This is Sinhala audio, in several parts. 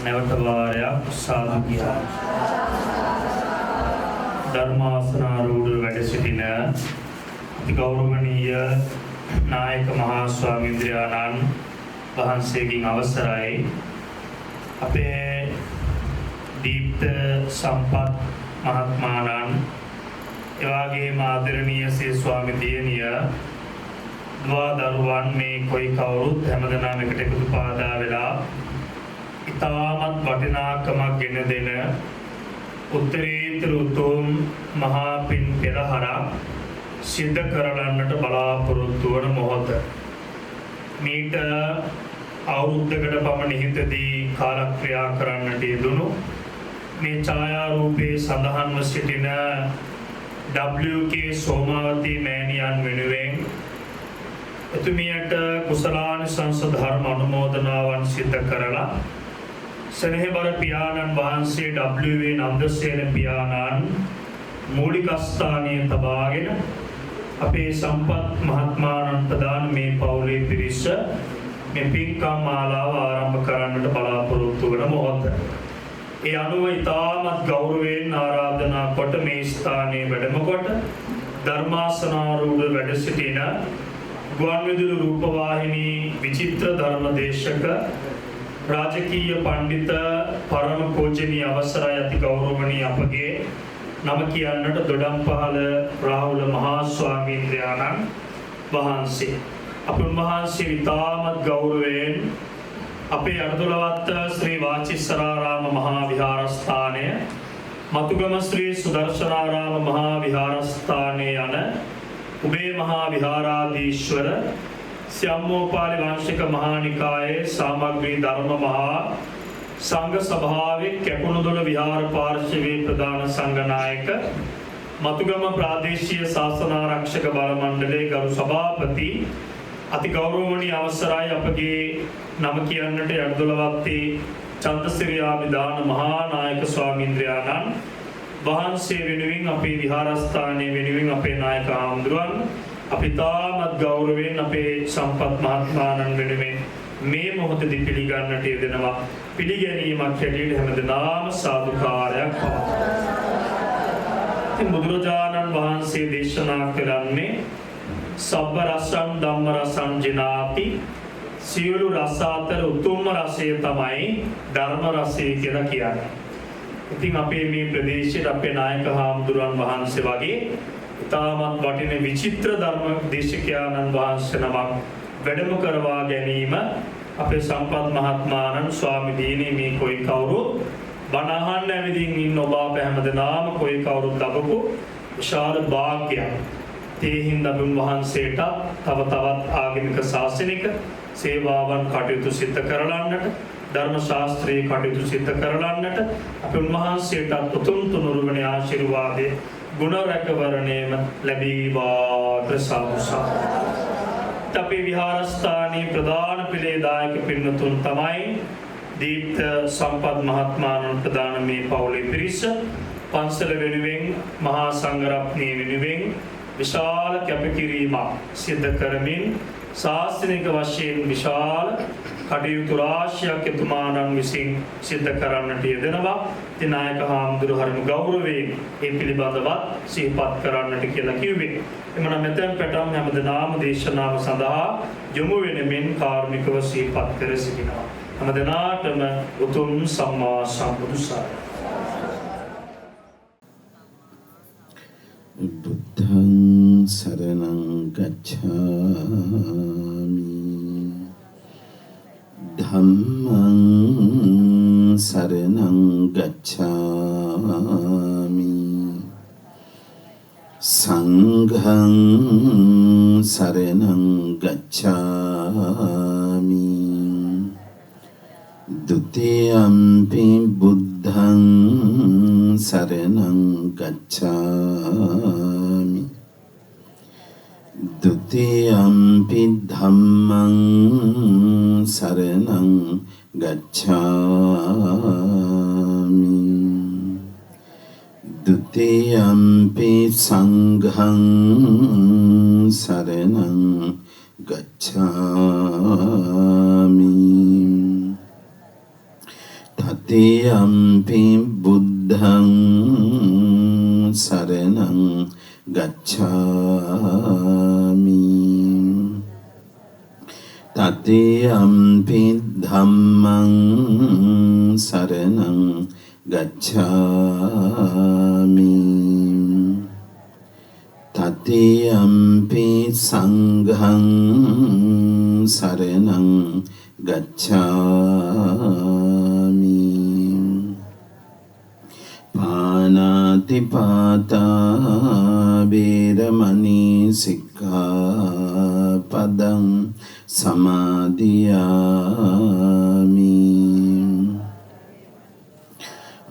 නැවත වාරයක් සාදු කියා ධර්මාසනාරූඪ වැඩ සිටින ගෞරවනීය නායක මහා ස්වාමීන්ද්‍රයන්න් වහන්සේගෙන් අවසරයි අපේ දීප්ත සම්පත් මහත්මයාණන් එවාගේම ආදරණීය සේ ස්වාමී දියණිය දුවා දරුවන් මේ කොයි කවුරුත් හැමදෙනාම එකට එකතු පාදා වෙලා ඉතාමත් වටිනාකමක් ගෙන දෙන උත්තරීතර උතුම් මහා පින් පෙරහරක් සිද්ධ කරගන්නට බලාපොරොත්තු වන මොහොත මීට අවුරුද්දකට පමණ ඉහතදී කාලක්‍රියා කරන්නට යෙදුණු මේ ඡායාරූපයේ සඳහන්ව සිටින WK සෝමාවතී මෑණියන් වෙනුවෙන් එතුමියට කුසලානිසංස ධර්ම අනුමෝදනාවන් සිද්ධ කරලා සෙනෙහබර පියාණන් වහන්සේ WV නන්දසේන පියාණන් මූලිකස්ථානයේ තබාගෙන අපේ සම්පත් මහත්මයාණන් ප්‍රදාන මේ පවුලේ පිරිස මේ පින්කම් මාලාව ආරම්භ කරන්නට බලාපොරොත්තු වන මොහොත. ඒ අනුව ඉතාමත් ගෞරවයෙන් ආරාධනා කොට මේ ස්ථානයේ වැඩම කොට ධර්මාසනාරූඪ වැඩ සිටින ගුවන්විදුලි රූපවාහිනී විචිත්‍ර ධර්මදේශක රාජකීය පඬිත පරම පූජනීය අවසරයි අති ගෞරවණීය අපගේ නම කියන්නට දොඩම්පහළ රාහුල මහා ස්වාමීන්ද්‍රයන්න් වහන්සේ අප උන්වහන්සේ ඉතාමත් ගෞරවයෙන් අපේ අර්ධලවත්ත ශ්‍රී වාචිස්සරාරාම මහා විහාරස්ථානය මතුගම ශ්‍රී සුදර්ශනාරාම මහා විහාරස්ථානය යන උබේ මහා විහාරාධීශ්වර ස්යම්මෝපාලි වංශික මහා නිකායේ සාමග්‍රී ධර්ම මහා සංඝ සභාවේ කැකුණුදොළ විහාර පාර්ශවයේ ප්‍රධාන සංඝනායක මතුගම ප්‍රාදේශීය ශාසනාරක්ෂක බල මණ්ඩලයේ ගරු සභාපති අති ගෞරවනීය අවසරයි අපගේ නම කියන්නට යඩදොළවත්තේ චන්දසිරියාභිදාන මහා නායක ස්වාමීන්ද්‍රයන්න් වහන්සේ වෙනුවෙන් අපේ විහාරස්ථානයේ වෙනුවෙන් අපේ නායක හාමුදුරුවන් අපි තාමත් ගෞරවයෙන් අපේ සම්පත් මහත්මයාණන් වෙනුවෙන් මේ මොහොතදී පිළිගන්නට යෙදෙනවා. පිළිගැනීමක් හැටියට හැමදෙනාම සාදුකාරයක් පවත්වමු. බුදුරජාණන් වහන්සේ දේශනා කරන්නේ සබ්බ රසං ධම්ම රසං ජිනාති සියලු රස අතර උතුම්ම රසය තමයි ධර්ම රසය කියලා කියන්නේ. ඉතින් අපේ මේ ප්‍රදේශයේ අපේ නායක හාමුදුරුවන් වහන්සේ වගේ ඉතාමත් වටින විචිත්‍ර ධර්ම දේශකයාණන් වහන්සේ නමක් වැඩම කරවා ගැනීම අපේ සම්පත් මහත්මයාණන් ස්වාමී දියණිය මේ කොයි කවුරුත් බණ අහන්න ඇවිදින් ඉන්න ඔබ අප හැමදෙනාම කොයි කවුරුත් ලබපු විශාල වාග්යක්. ඒ හින්දා උන්වහන්සේට තව තවත් ආගමික ශාසනික සේවාවන් කටයුතු සිද්ධ කරලන්නට ධර්ම ශාස්ත්‍රීය කටයුතු සිද්ධ කරලන්නට අපි උන්වහන්සේට උතුම් තුනුරුවනේ ආශිර්වාදයේ ගුණ රැකවරණයම ලැබීවා ප්‍රසාදුසා. අපේ විහාරස්ථානයේ ප්‍රධාන පිළේදායක පින්නතුන් තමයි දීප්ත සම්පත් මහත්මයාණන් ප්‍රදාන මේ පවුලේ පිරිස පන්සල වෙනුවෙන් මහා සංඝරත්නය වෙනුවෙන් විශාල කැපකිරීමක් සිද්ධ කරමින් ශාස්ත්‍රීය වශයෙන් විශාල කටයුතු රාශියක් එතුමාණන් විසින් සිද්ධ කරන්නට යෙදෙනවා. ඉතින් නායක හාමුදුරුවෝ හරිම ගෞරවයෙන් මේ පිළිබඳවත් සිහිපත් කරන්නට කියලා කිව්වේ. එමනම් මෙතෙන් පැටම් හැමදෙනාම දේශනාව සඳහා යොමු වෙනමින් කාර්මිකව සිහිපත් කර සිටිනවා. හැමදෙනාටම උතුම් සම්මා සම්බුදු සරණයි. බුද්ධං සරණං ගච්ඡාමි ධම්මං සරණං ගච්ඡාමි සංඝං සරණං ගච්ඡාමි ဒုတိယံ පි බුද්ධං සරණං ගච්ඡාමි ဒုတိယံ පි ධම්මං සරණං ගච්ඡාමි ဒုတိယံ පි සංඝං සරණං ගච්ඡාමි Tatiyampi buddhang saranang gacchami. Tatiyampi dhammang saranang gacchami. Tatiyampi sanghang saranang gacchami. Panatipata veramani sikkhapadang samadhiyami.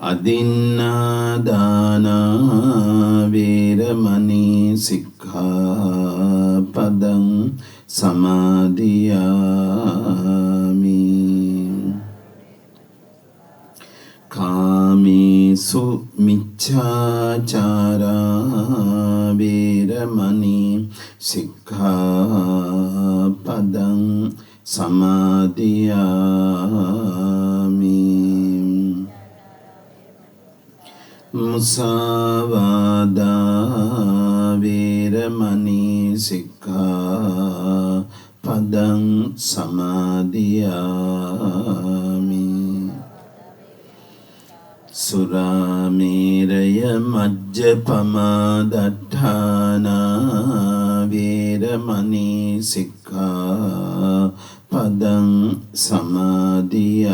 Adinnādāna veramani sikkhapadang samadhiyami. Kāmesu miccācārā veramani sikkhapadang samadhiyami. Musāvādā veramani sikkhapadang samadhiyami. Surameraya majjapama daṭṭhāna veramani sikkhapadang samadhiyami.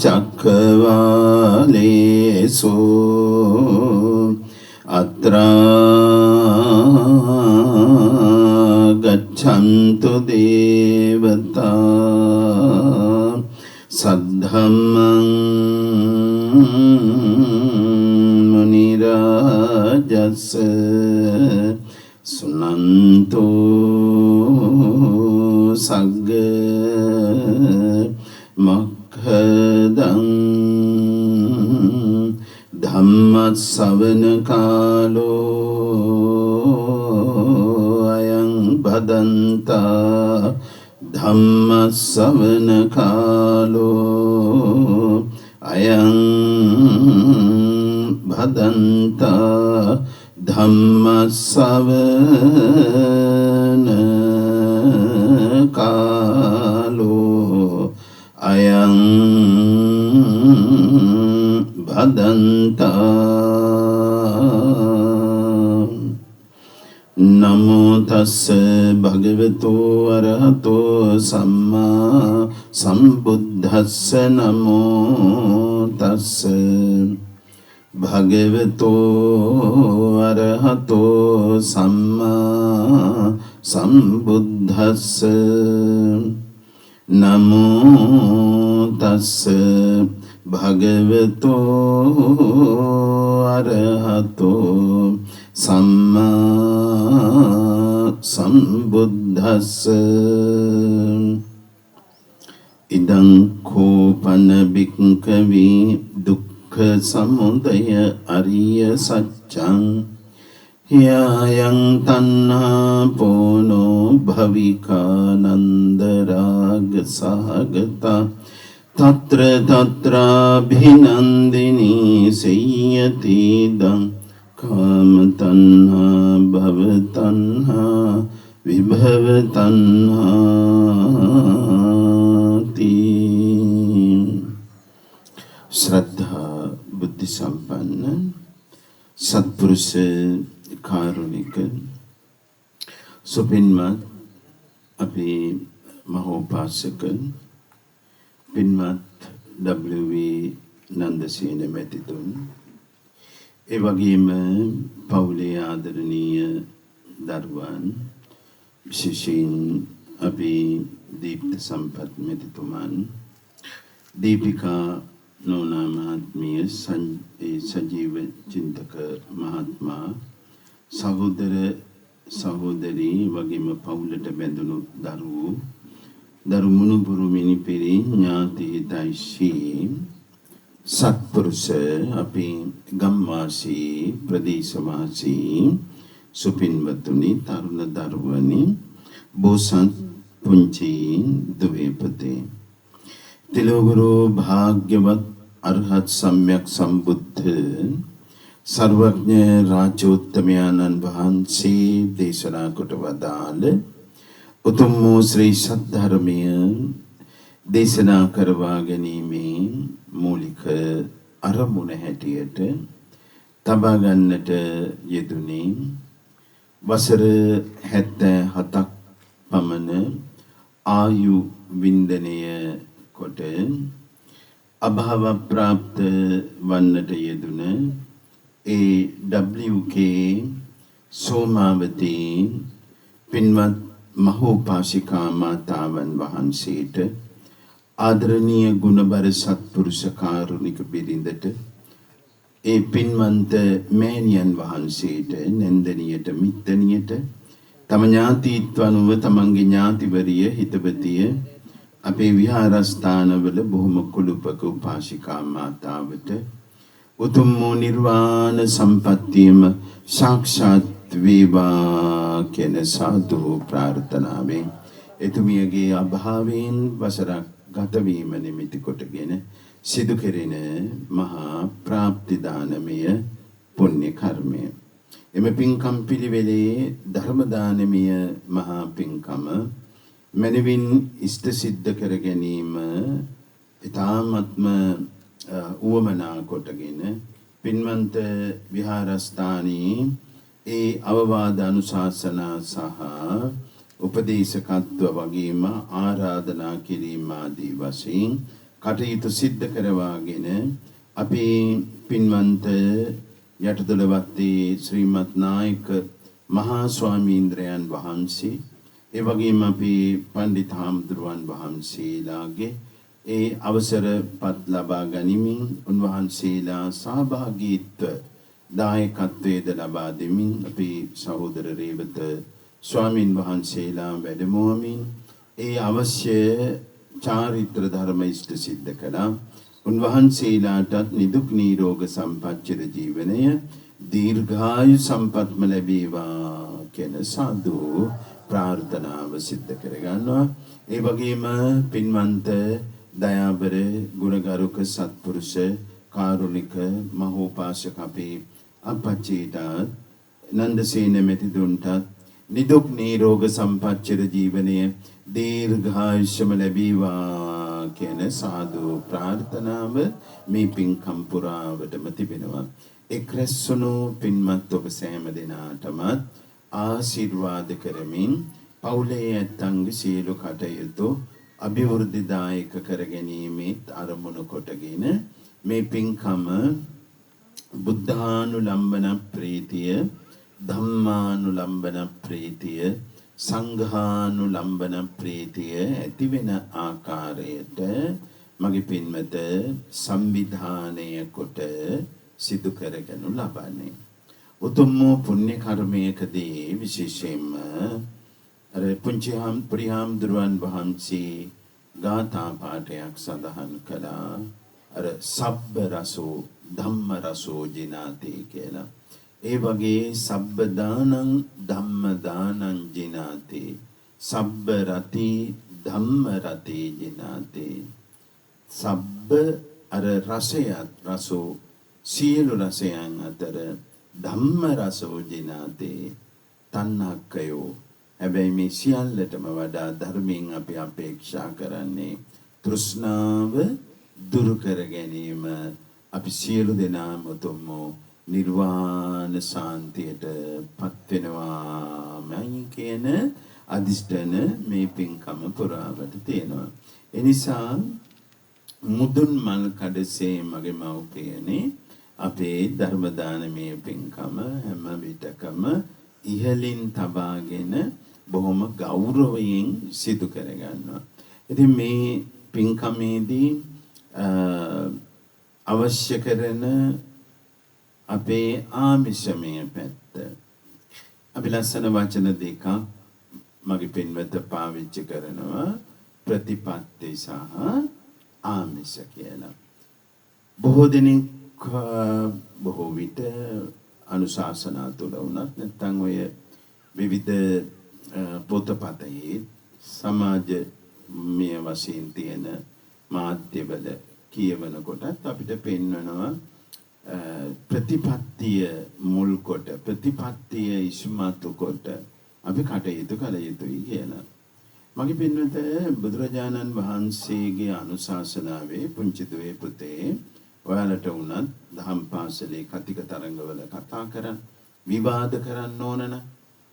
Cakkavālesu atrā gaccantu devatā saddhammang munirājassa sunantu sagga makkadang dhammasavana kālo ayang bhadantā dhammasavana kālo ayang bhadantā dhammasavana kālo ayang bhadantā. Namo tassa bhagavato arahato samma sambuddhassa. Namo tassa bhagavato arahato samma sambuddhassa. Namo tassa bhagavato arahato samma සම්බුද්දස්ස ඉදං කෝපන භික්ඛවේ දුක්ඛ සමුදය අරිය සත්‍යං යයං තණ්හා පොනෝ භවිකා නන්ද රාග සහගතා තත්‍ර තත්‍රාභිනන්දිනී සේයති දං කාම තණ්හා භව තණ්හා විභව තණ්හාති. ශ්‍රද්ධා බුද්ධ සම්පන්න සත්පුරුෂ කාරුණික සුපින්වත් අපේ මහෝපාසක පින්වත් W.V. නන්දසේන මැතිතුන්, ඒ වගේම පවුලේ ආදරණීය දරුවන්, විශේෂයෙන් අපේ දීප්ත සම්පත් මැතිතුමන්, දීපිකා නෝනා මහත්මිය, සජීව චින්තක මහත්මයා, සහෝදර සහෝදරී වගේම පවුලට බැඳුණු දරුවෝ, දරු මුණුබුරු මිනිපිරි ඥාති හිතයිසී සත්පුරුෂ අපේ ගම්වාසී ප්‍රදේශවාසී සුපින්වතුනි, තරුණ දරුවනි, බෝසත් පුංචි දුවේ පුතේ, තිලෝගුරු භාග්‍යවත් අරහත් සම්්‍යක් සම්බුද්ධ සර්වඥ රාජෝත්තමයන්න් වහන්සේ දේශනා කොට වදාළ උතුම් වූ ශ්‍රී සද්ධර්මය දේශනා කරවා ගැනීමේ මූලික අරමුණ හැටියට තබා ගන්නට යෙදුනේ වසර 77ක් පමණ ආයු වින්දනය කොට අභාව ප්‍රාප්ත වන්නට යෙදුන WK සෝමාවතී පින්වත් මහෝපාසිකා මාතාවන් වහන්සේට, ආදරණීය ගුණබර සත්පුරුෂ කාරුණික බිරිඳට, ඒ පින්වන්ත මෑණියන් වහන්සේට, නැන්දනියට, මිත්තනියට, තම ඥාතීත්වනුව තමන්ගේ ඥාතිවරිය හිතවතිය අපේ විහාරස්ථානවල බොහොම කුළුපක උපාසිකා මාතාවට උතුම් වූ නිර්වාණ සම්පත්තියම සාක්ෂාත් වේවා කියන සාදු ප්‍රාර්ථනාවෙන් එතුමියගේ අභාවයෙන් වසරක් ගතවීම නිමිති කොටගෙන සිදු කෙරෙන මහා ප්‍රාප්ති දානමය පුණ්‍ය කර්මය. එම පින්කම් පිළිවෙලේ ධර්ම දානමය මහා පින්කම මනවින් ඉෂ්ට සිද්ධ කර ගැනීම ඊ타ත්ම උවමනා කොටගෙන පින්වන්ත විහාරස්ථානී ඒ අවවාද අනුශාසනා සහ උපදේශකත්ව වගේම ආරාධනා කිරීම ආදී වශයෙන් කටයුතු සිද්ධ කරවාගෙන අපේ පින්වන්ත යටදොළවත්තේ ශ්‍රීමත් නායක මහා ස්වාමීන්ද්‍රයන් වහන්සේ, ඒ වගේම අපේ පණ්ඩිත හාමුදුරුවන් වහන්සේලාගේ ඒ අවසරපත් ලබා ගනිමින් උන්වහන්සේලා සහභාගීත්ව දායකත්වයේද ලබා දෙමින් අපේ සහෝදර රේවත ස්වාමින් වහන්සේලා වැඩමවමින් ඒ අවශ්‍ය චාරිත්‍ර ධර්ම ඉෂ්ට සිද්ධ කළා. උන්වහන්සේලාටත් නිදුක් නිරෝග සම්පච්චර ජීවනය දීර්ඝායු සම්පත්ම ලැබේවා කියන සාදු ප්‍රාර්ථනාව සිද්ධ කරගන්නවා. ඒ වගේම පින්වන්ත දයාබර ගුණගරුක සත්පුරුෂ කාරුණික මහෝපාසක අපේ අපච්චිට නන්දසේන මෙතිදුන්ටත් නිදුක් නිරෝග සම්පච්චර ජීවනය දීර්ඝායුෂම ලැබේවා කියන සාදු ප්‍රාර්ථනාව මේ පින්කම් පුරාවටම තිබෙනවා. එක් රැස්වුණු පින්වත් ඔබ සෑම දෙනාටම ආශිර්වාද කරමින් පවුලේ ඇත්තන්ගේ සියලු කටයුතු අභිවෘද්ධිදායක කර ගැනීමේ අරමුණු කොටගෙන මේ පින්කම බුද්ධානුලම්බන ප්‍රීතිය, ධම්මානුලම්බන ප්‍රීතිය, සංඝානුලම්බන ප්‍රීතිය ඇති වෙන ආකාරයට මගේ පින්මත සංවිධානය කොට සිදු කරගනු ලබන්නේ. උතුම් පුණ්‍ය කර්මයකදී විශේෂයෙන්ම අර පුංචිහාම් පරිහාම්දුරුවන් වහන්සේ ගාථා පාඨයක් සඳහන් කළා. අර සබ්බ රසෝ ධම්ම රසෝ ජිනාති කියලා. ඒ වගේ සබ්බ දානං ධම්ම දානං ජිනාති. සබ්බ රති ධම්ම රති ජිනාති. සබ්බ අර රසයත් රසෝ සියලු රසයන් අතර ධම්ම රසෝ ජිනාති. තණ්හක්කයෝ. හැබැයි මේ සියල්ලටම වඩා ධර්මයෙන් අපි අපේක්ෂා කරන්නේ තෘෂ්ණාව දුරු කර ගැනීම. අපි සියලු දෙනාම උතුම් නිර්වාණ සාන්තියට පත් වෙනවාමයි කියන අදිෂ්ඨාන මේ පින්කම පුරාවට තියෙනවා. ඒ නිසා මුදුන් මල් කඩසේ මගේ මව්පියනේ අපේ ධර්ම දානමය පින්කම හැම විටකම ඉහලින් තබාගෙන බොහොම ගෞරවයෙන් සිදු කරගන්නවා. ඉතින් මේ පින්කමේදී අවශ්‍ය කරන අපේ ආමිෂමය පැත්ත අපි ලස්සන වචන දෙකක් මගේ පින්වත පාවිච්චි කරනවා. ප්‍රතිපත්ති සහ ආමිෂ කියලා. බොහෝ දෙනෙක් බොහෝ විට අනුශාසනා තුළ වුණත් නැත්නම් ඔය විවිධ පොතපතේ සමාජමය වශයෙන් තියෙන මාධ්‍යවල කියවන කොටත් අපිට පෙන්වනවා ප්‍රතිපත්තිය මුල් කොට ප්‍රතිපත්තිය ඉස්මතු කොට අපි කටයුතු කළ යුතුයි කියලා. මගේ පින්වත බුදුරජාණන් වහන්සේගේ අනුශාසනාවේ පුංචි දුවේ පුතේ ඔයාලට වුණත් දහම් පාසලේ කතික තරංගවල කතා කරන් විවාද කරන්න ඕන නම්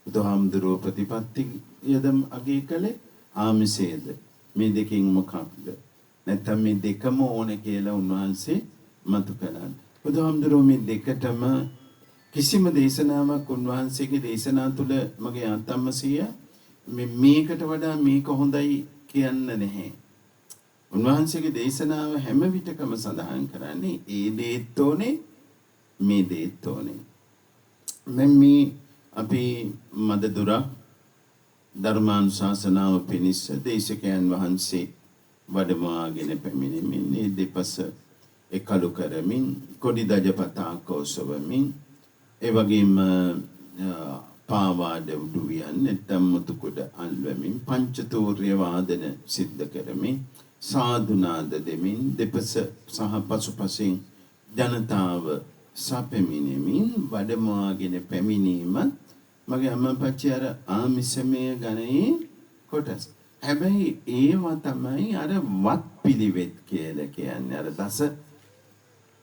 බුදුහාමුදුරුවෝ ප්‍රතිපත්ති යදම් අගය කළේ ආමිෂයේද මේ දෙකෙන් මොකක්ද නැත්නම් මේ දෙකම ඕන කියලා උන්වහන්සේ මතු කළා. බුදුහාමුදුරුවෝ මේ දෙකටම කිසිම දේශනාවක් උන්වහන්සේගේ දේශනා තුළ මගේ අත්තම්මසිය මේකට වඩා මේක හොඳයි කියන්න නැහැ. උන්වහන්සේගේ දේශනාව හැම විටකම සඳහන් කරන්නේ ඒ දේත් ඕනේ මේ දේත් ඕනේ. මේ අපි මද දුරක් ධර්මානුශාසනාව පිණිස දේශකයන් වහන්සේ වඩමාගෙන පැමිණෙමින් මේ දෙපස එකලු කරමින් කොඩි දජ පතාක ඔසවමින් ඒ වගේම පාවාඩ උඩුවියන් නැත්නම් මුතුකුඩ අල්වමින් පංචතෝර්ය වාදන සිද්ධ කරමින් සාදුනාද දෙමින් දෙපස සහ පසුපසින් ජනතාව සපෙමිනෙමින් වඩමාගෙන පැමිණීම මගේ අම්මපච්චි අර ආමිෂමය ගණයේ කොටස්. හැබැයි ඒවා තමයි අර වත් පිළිවෙත් කියලා කියන්නේ. අර දස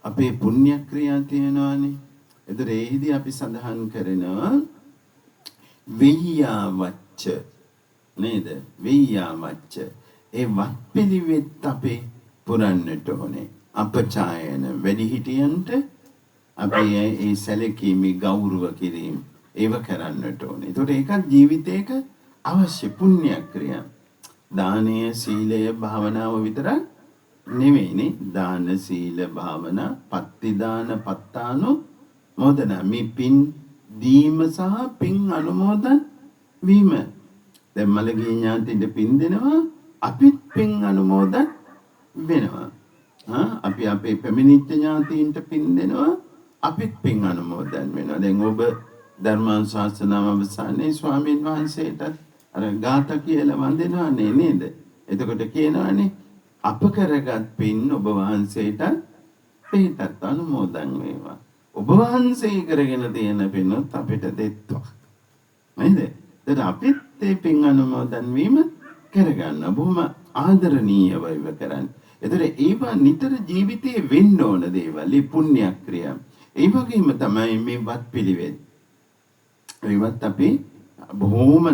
අපේ පුණ්‍ය ක්‍රියා තියෙනවානේ. ඒතර ඒහිදී අපි සඳහන් කරනවා වෙయ్యවච්ච නේද? වෙయ్యවච්ච ඒ වත් පිළිවෙත් අපේ පුරන්නට ඕනේ. අපචායන වැඩිහිටියන්ට අපි ඒ සැලකීමේ ගෞරව කිරීම ඒව කරන්නට ඕනේ. ඒතකොට ඒකත් ජීවිතේක අවශ්‍ය පුණ්‍ය ක්‍රියා. දානය, සීලය, භාවනාව විතරක් නෙවෙයිනේ. දාන, සීල, භාවනා, පත්ති දාන, පත්තානු මොදන මේ පින් දීම සහ පින් අනුමෝදන් වීම. දැන් මලගේ ඥාතින්ට පින් දෙනවා, අපිත් පින් අනුමෝදන් වෙනවා. අපි අපේ පැමිණිච්ච ඥාතීන්ට පින් දෙනවා, අපිත් පින් අනුමෝදන් වෙනවා. දැන් ඔබ ධර්මානුශාසනාව අවසානයේ ස්වාමීන් වහන්සේට අර ගාථා කියලා වන්දිනවනේ නේද? එතකොට කියනවානේ අප කරගත් පින් ඔබ වහන්සේට පිටත් අනුමෝදන් වේවා. ඔබ වහන්සේ කරගෙන තියෙන පින්වත් අපිට දෙත්වා. නේද? ඒත් අපිත් මේ පින් අනුමෝදන් වීම කරගන්න බොහොම ආදරණීයව ඉව කරන්නේ. ඒතර ඒවා නිතර ජීවිතේ වෙන්න ඕන දේවල්, මේ පුණ්‍ය ක්‍රියා. ඒ වගේම තමයි මේ වත් පිළිවෙත්. ඒවත් අපි බොහොම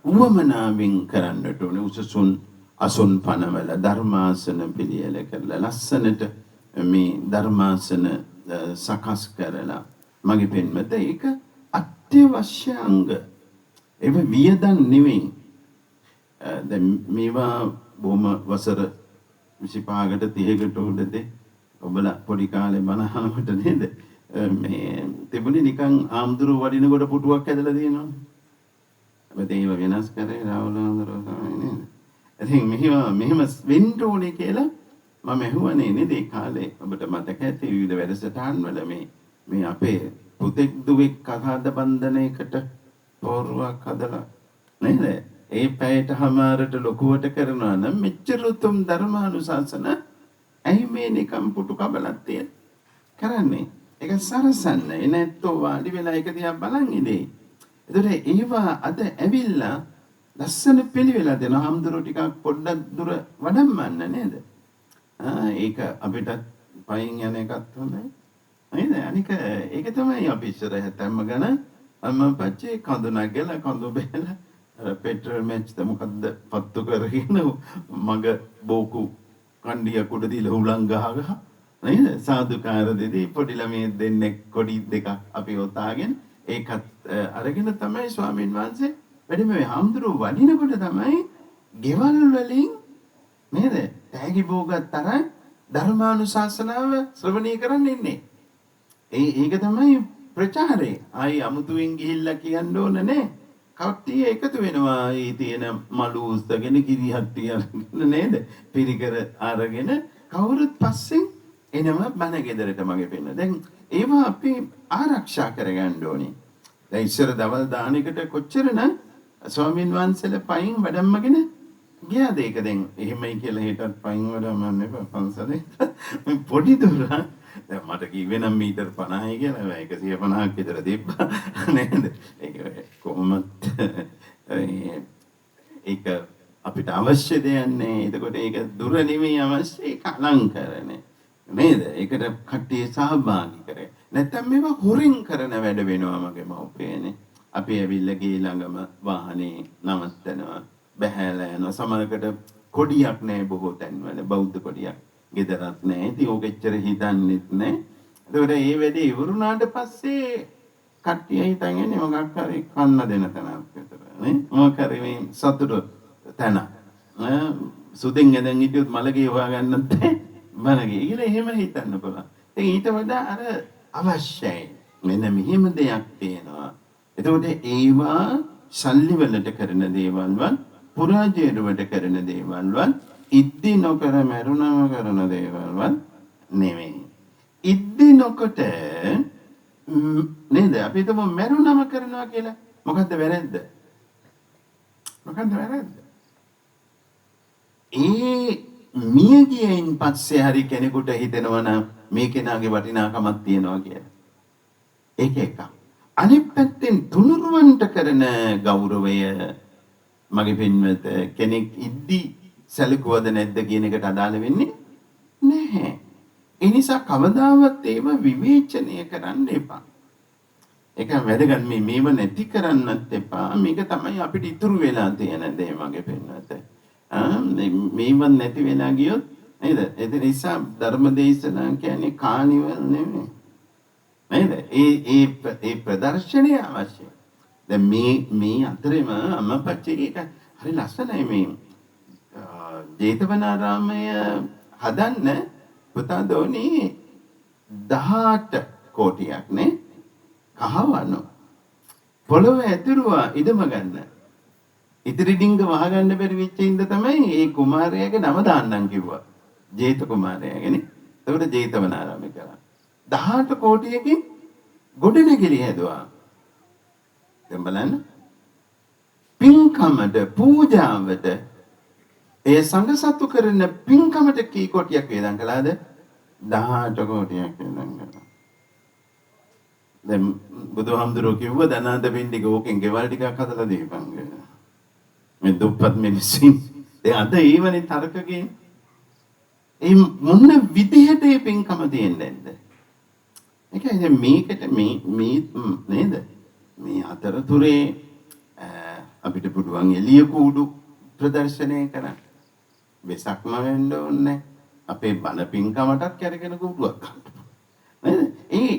උවමනාවෙන් කරන්නට ඕනේ. උසසුන් අසුන් පනවල ධර්මාසන පිළියෙල කරලා ලස්සනට මේ ධර්මාසන සකස් කරලා මගේ පෙන්වත ඒක අත්‍යවශ්‍ය අංග. ඒක වියදම් නෙවෙයි. දැන් මේවා බොහොම වසර 25කට 30කට උඩදී ඔබලා පොඩි කාලේ බණ අහනකොට නේද මේ තිබුණේ නිකන් ආම්දුරු වඩිනකොට පුටුවක් ඇදලා තියෙනවා. අපිට ඒව වෙනස් කරේ රාහුල ආම්දුරු තමයි නේද? ඉතින් මෙහෙම වෙන්න ඕනේ කියලා මම ඇහුවනේ නේද ඒ කාලේ. ඔබට මතක ඇති විවිධ වැඩසටහන් වල මේ අපේ පුතෙක් දුවෙක් කහාද බන්ධනයකට පෝරුවක් හදලා නේද? ඒ පැයට හමාරට ලොකුවට කරනවා නම් මෙච්චර උතුම් ධර්මානුශාසන ඇයි මේ නිකම් පුටු කබලක් තියෙන කරන්නේ? ඒක සරසන්න. එනැත්තෝ වාඩි වෙලා ඒක දිහා බලන් ඉඳී. ඒතර ඒවා අද ඇවිල්ලා ලස්සන පිළිවෙලා දෙනවා. හම්දුරු ටිකක් පොඩ්ඩක් දුර වඩම්මන්න නේද? ඒක අපිට පයින් යන එකත් හොඳයි. නේද? අනික ඒක තමයි අපි ඉස්සර හැතැම්ම ගන්න අම්මා පච්චේ කඳු නැගලා කඳු බෙහෙලා අර පෙට්‍රල් මැච් මොකද්ද පත්තු කරගෙන මග බෝකු කණ්ඩියක් උඩ දීලා උලන් ගහ නේද? සාදුකාර දෙදී පොඩි ළමයි දෙන්නෙක් කොඩි දෙකක් අපි ඔතාගෙන ඒකත් අරගෙන තමයි ස්වාමීන් වහන්සේ වැඩිම මේ හම්දුරු වඩිනකොට තමයි ගෙවල් වලින් නේද? තෑගි භෝගත් තරම් ධර්මානුශාසනාව ශ්‍රවණය කරන්න ඉන්නේ. ඒක තමයි ප්‍රචාරය. ආයි අමුතුවෙන් ගිහිල්ලා කියන්න ඕන නෑ. කට්ටිය එකතු වෙනවා. ඒ තියෙන මලු උස්සගෙන කිරිහට්ටිය අරගෙන නේද? පිරිකර අරගෙන කවුරුත් පස්සෙන් එනවා බණ ගෙදරට මගේ පෙන්න. දැන් ඒවා අපි ආරක්ෂා කරගන්න ඕනේ. දැන් ඉස්සර දවල් දානෙකට කොච්චරනම් ස්වාමීන් වහන්සේලා පයින් වැඩම්මගෙන ගියාද? ඒක දැන් එහෙමයි කියලා හිතත් පයින් වැඩමන්න එපා පන්සලේ. පොඩි දුර දැන් මට කිව්වේ නම් මීටර් 50යි කියලා 150ක් විතර තිබ්බා නේද? ඒක කොහොමත් ඒක අපිට අවශ්‍ය දෙයක් නේ. එතකොට ඒක දුර නෙමෙයි අවශ්‍ය, ඒක අලංකරණය නේද? ඒකට කට්ටිය සහභාගී කරේ. නැත්තම් මේවා හොරෙන් කරන වැඩ වෙනවා මගේ මව්පියනේ. අපි ඇවිල්ලා ගේ ළඟම වාහනේ නවත්තනවා, බහැලා යනවා. සමහරකට කොඩියක් නැහැ බොහෝ තැන්වල, බෞද්ධ කොඩියක්. ගෙදරත් නැහැ. ඉතින් ඕක එච්චර හිතන්නෙත් නැහැ. ඒකට මේ වැඩේ ඉවරුනාට පස්සේ කට්ටිය හිතන්නේ මොකක් හරි කන්න දෙන තැනක් විතර නේ. මොකක් හරි මේ සතුට තැන. සුදෙන් ඇඳන් හිටියොත් මලගේ හොයාගන්නත් මලගේ. ඊළ එහෙම හිතන්න පුළුවන්. ඊට වඩා අර අවශ්‍යයි. මෙන්න මෙහෙම දෙයක් තියෙනවා. එතකොට ඒවා සල්ලි වලට කරන දේවල්වත් පුරාජේරුවට කරන දේවල්වත් ඉද්දි නොකර මරුණම කරන දේවල්වත් නෙමෙයි. ඉද්දි නොකොට නේද? අපි හිතමු මරුණම කරනවා කියලා. මොකද්ද වැරද්ද? මොකද්ද වැරද්ද? මිය ගියයින් පස්සේ හරි කෙනෙකුට හිතෙනවා නම් මේ කෙනාගේ වටිනාකමක් තියෙනවා කියලා. ඒක එකක්. අනිත් පැත්තෙන් තුනුරුවන්ට කරන ගෞරවය මගේ පින්වත කෙනෙක් ඉද්දි සැලකුවද නැද්ද කියන එකට අදාළ වෙන්නේ නැහැ. ඒ නිසා කවදාවත් ඒව විවේචනය කරන්න එපා. ඒක වැදගත්. මේව නැති කරන්නත් එපා. මේක තමයි අපිට ඉතුරු වෙලා තියෙන දේ මගේ පින්වත. මේව නැති වෙලා ගියොත් නේද? ඒ නිසා ධර්ම දේශනා කියන්නේ කානිවල් නෙමෙයි. නේද? ඒ ප්‍රදර්ශනය අවශ්‍යයි. දැන් මේ අතරෙම අම්මපච්චි එක හරි ලස්සනයි. මේ ජේතවනාරාමය හදන්න පුතා දෝනි 18 කෝටියක් නේ කහවණු පොළොව ඇතුරුවා ඉදම ගන්න. ඉතිරි ඩිංග වහගන්න බැරි වෙච්ච ඉඳ තමයි මේ කුමාරයාගේ නම දාන්නම් කිව්වා. ජේත කුමාරයාගේනේ. ඒකට ජේතවනාරාමය කරා. 18 කෝටියකින් ගොඩනැගිලි හැදුවා. දැන් බලන්න. පින්කමට පූජාවට ඒ සංඝ සතු කරන පින්කමට කී කොටියක් වේදන් කළාද? 18 කොටියක් වේදන් කළා. දැන් බුදුහාමුදුරුවෝ කිව්ව දනාද පින්ඩික ඕකෙන් ගෙවල් ටිකක් හදලා දීපන් කියලා. මේ දුප්පත් මිනිස්සුන් දැන් අද ඊවනේ තරකගේ ඒ මොන විදිහට මේ පින්කම දෙන්නේ නැද්ද? ඒ කියන්නේ මේකට මේ නේද? මේ අතරතුරේ අපිට පුළුවන් එළිය කූඩු ප්‍රදර්ශනය කරන්න. වෙසක්ම වෙන්න ඕනේ. අපේ බණ පින්කමටත් කරගෙන කූඩුවක් ගන්න. නේද?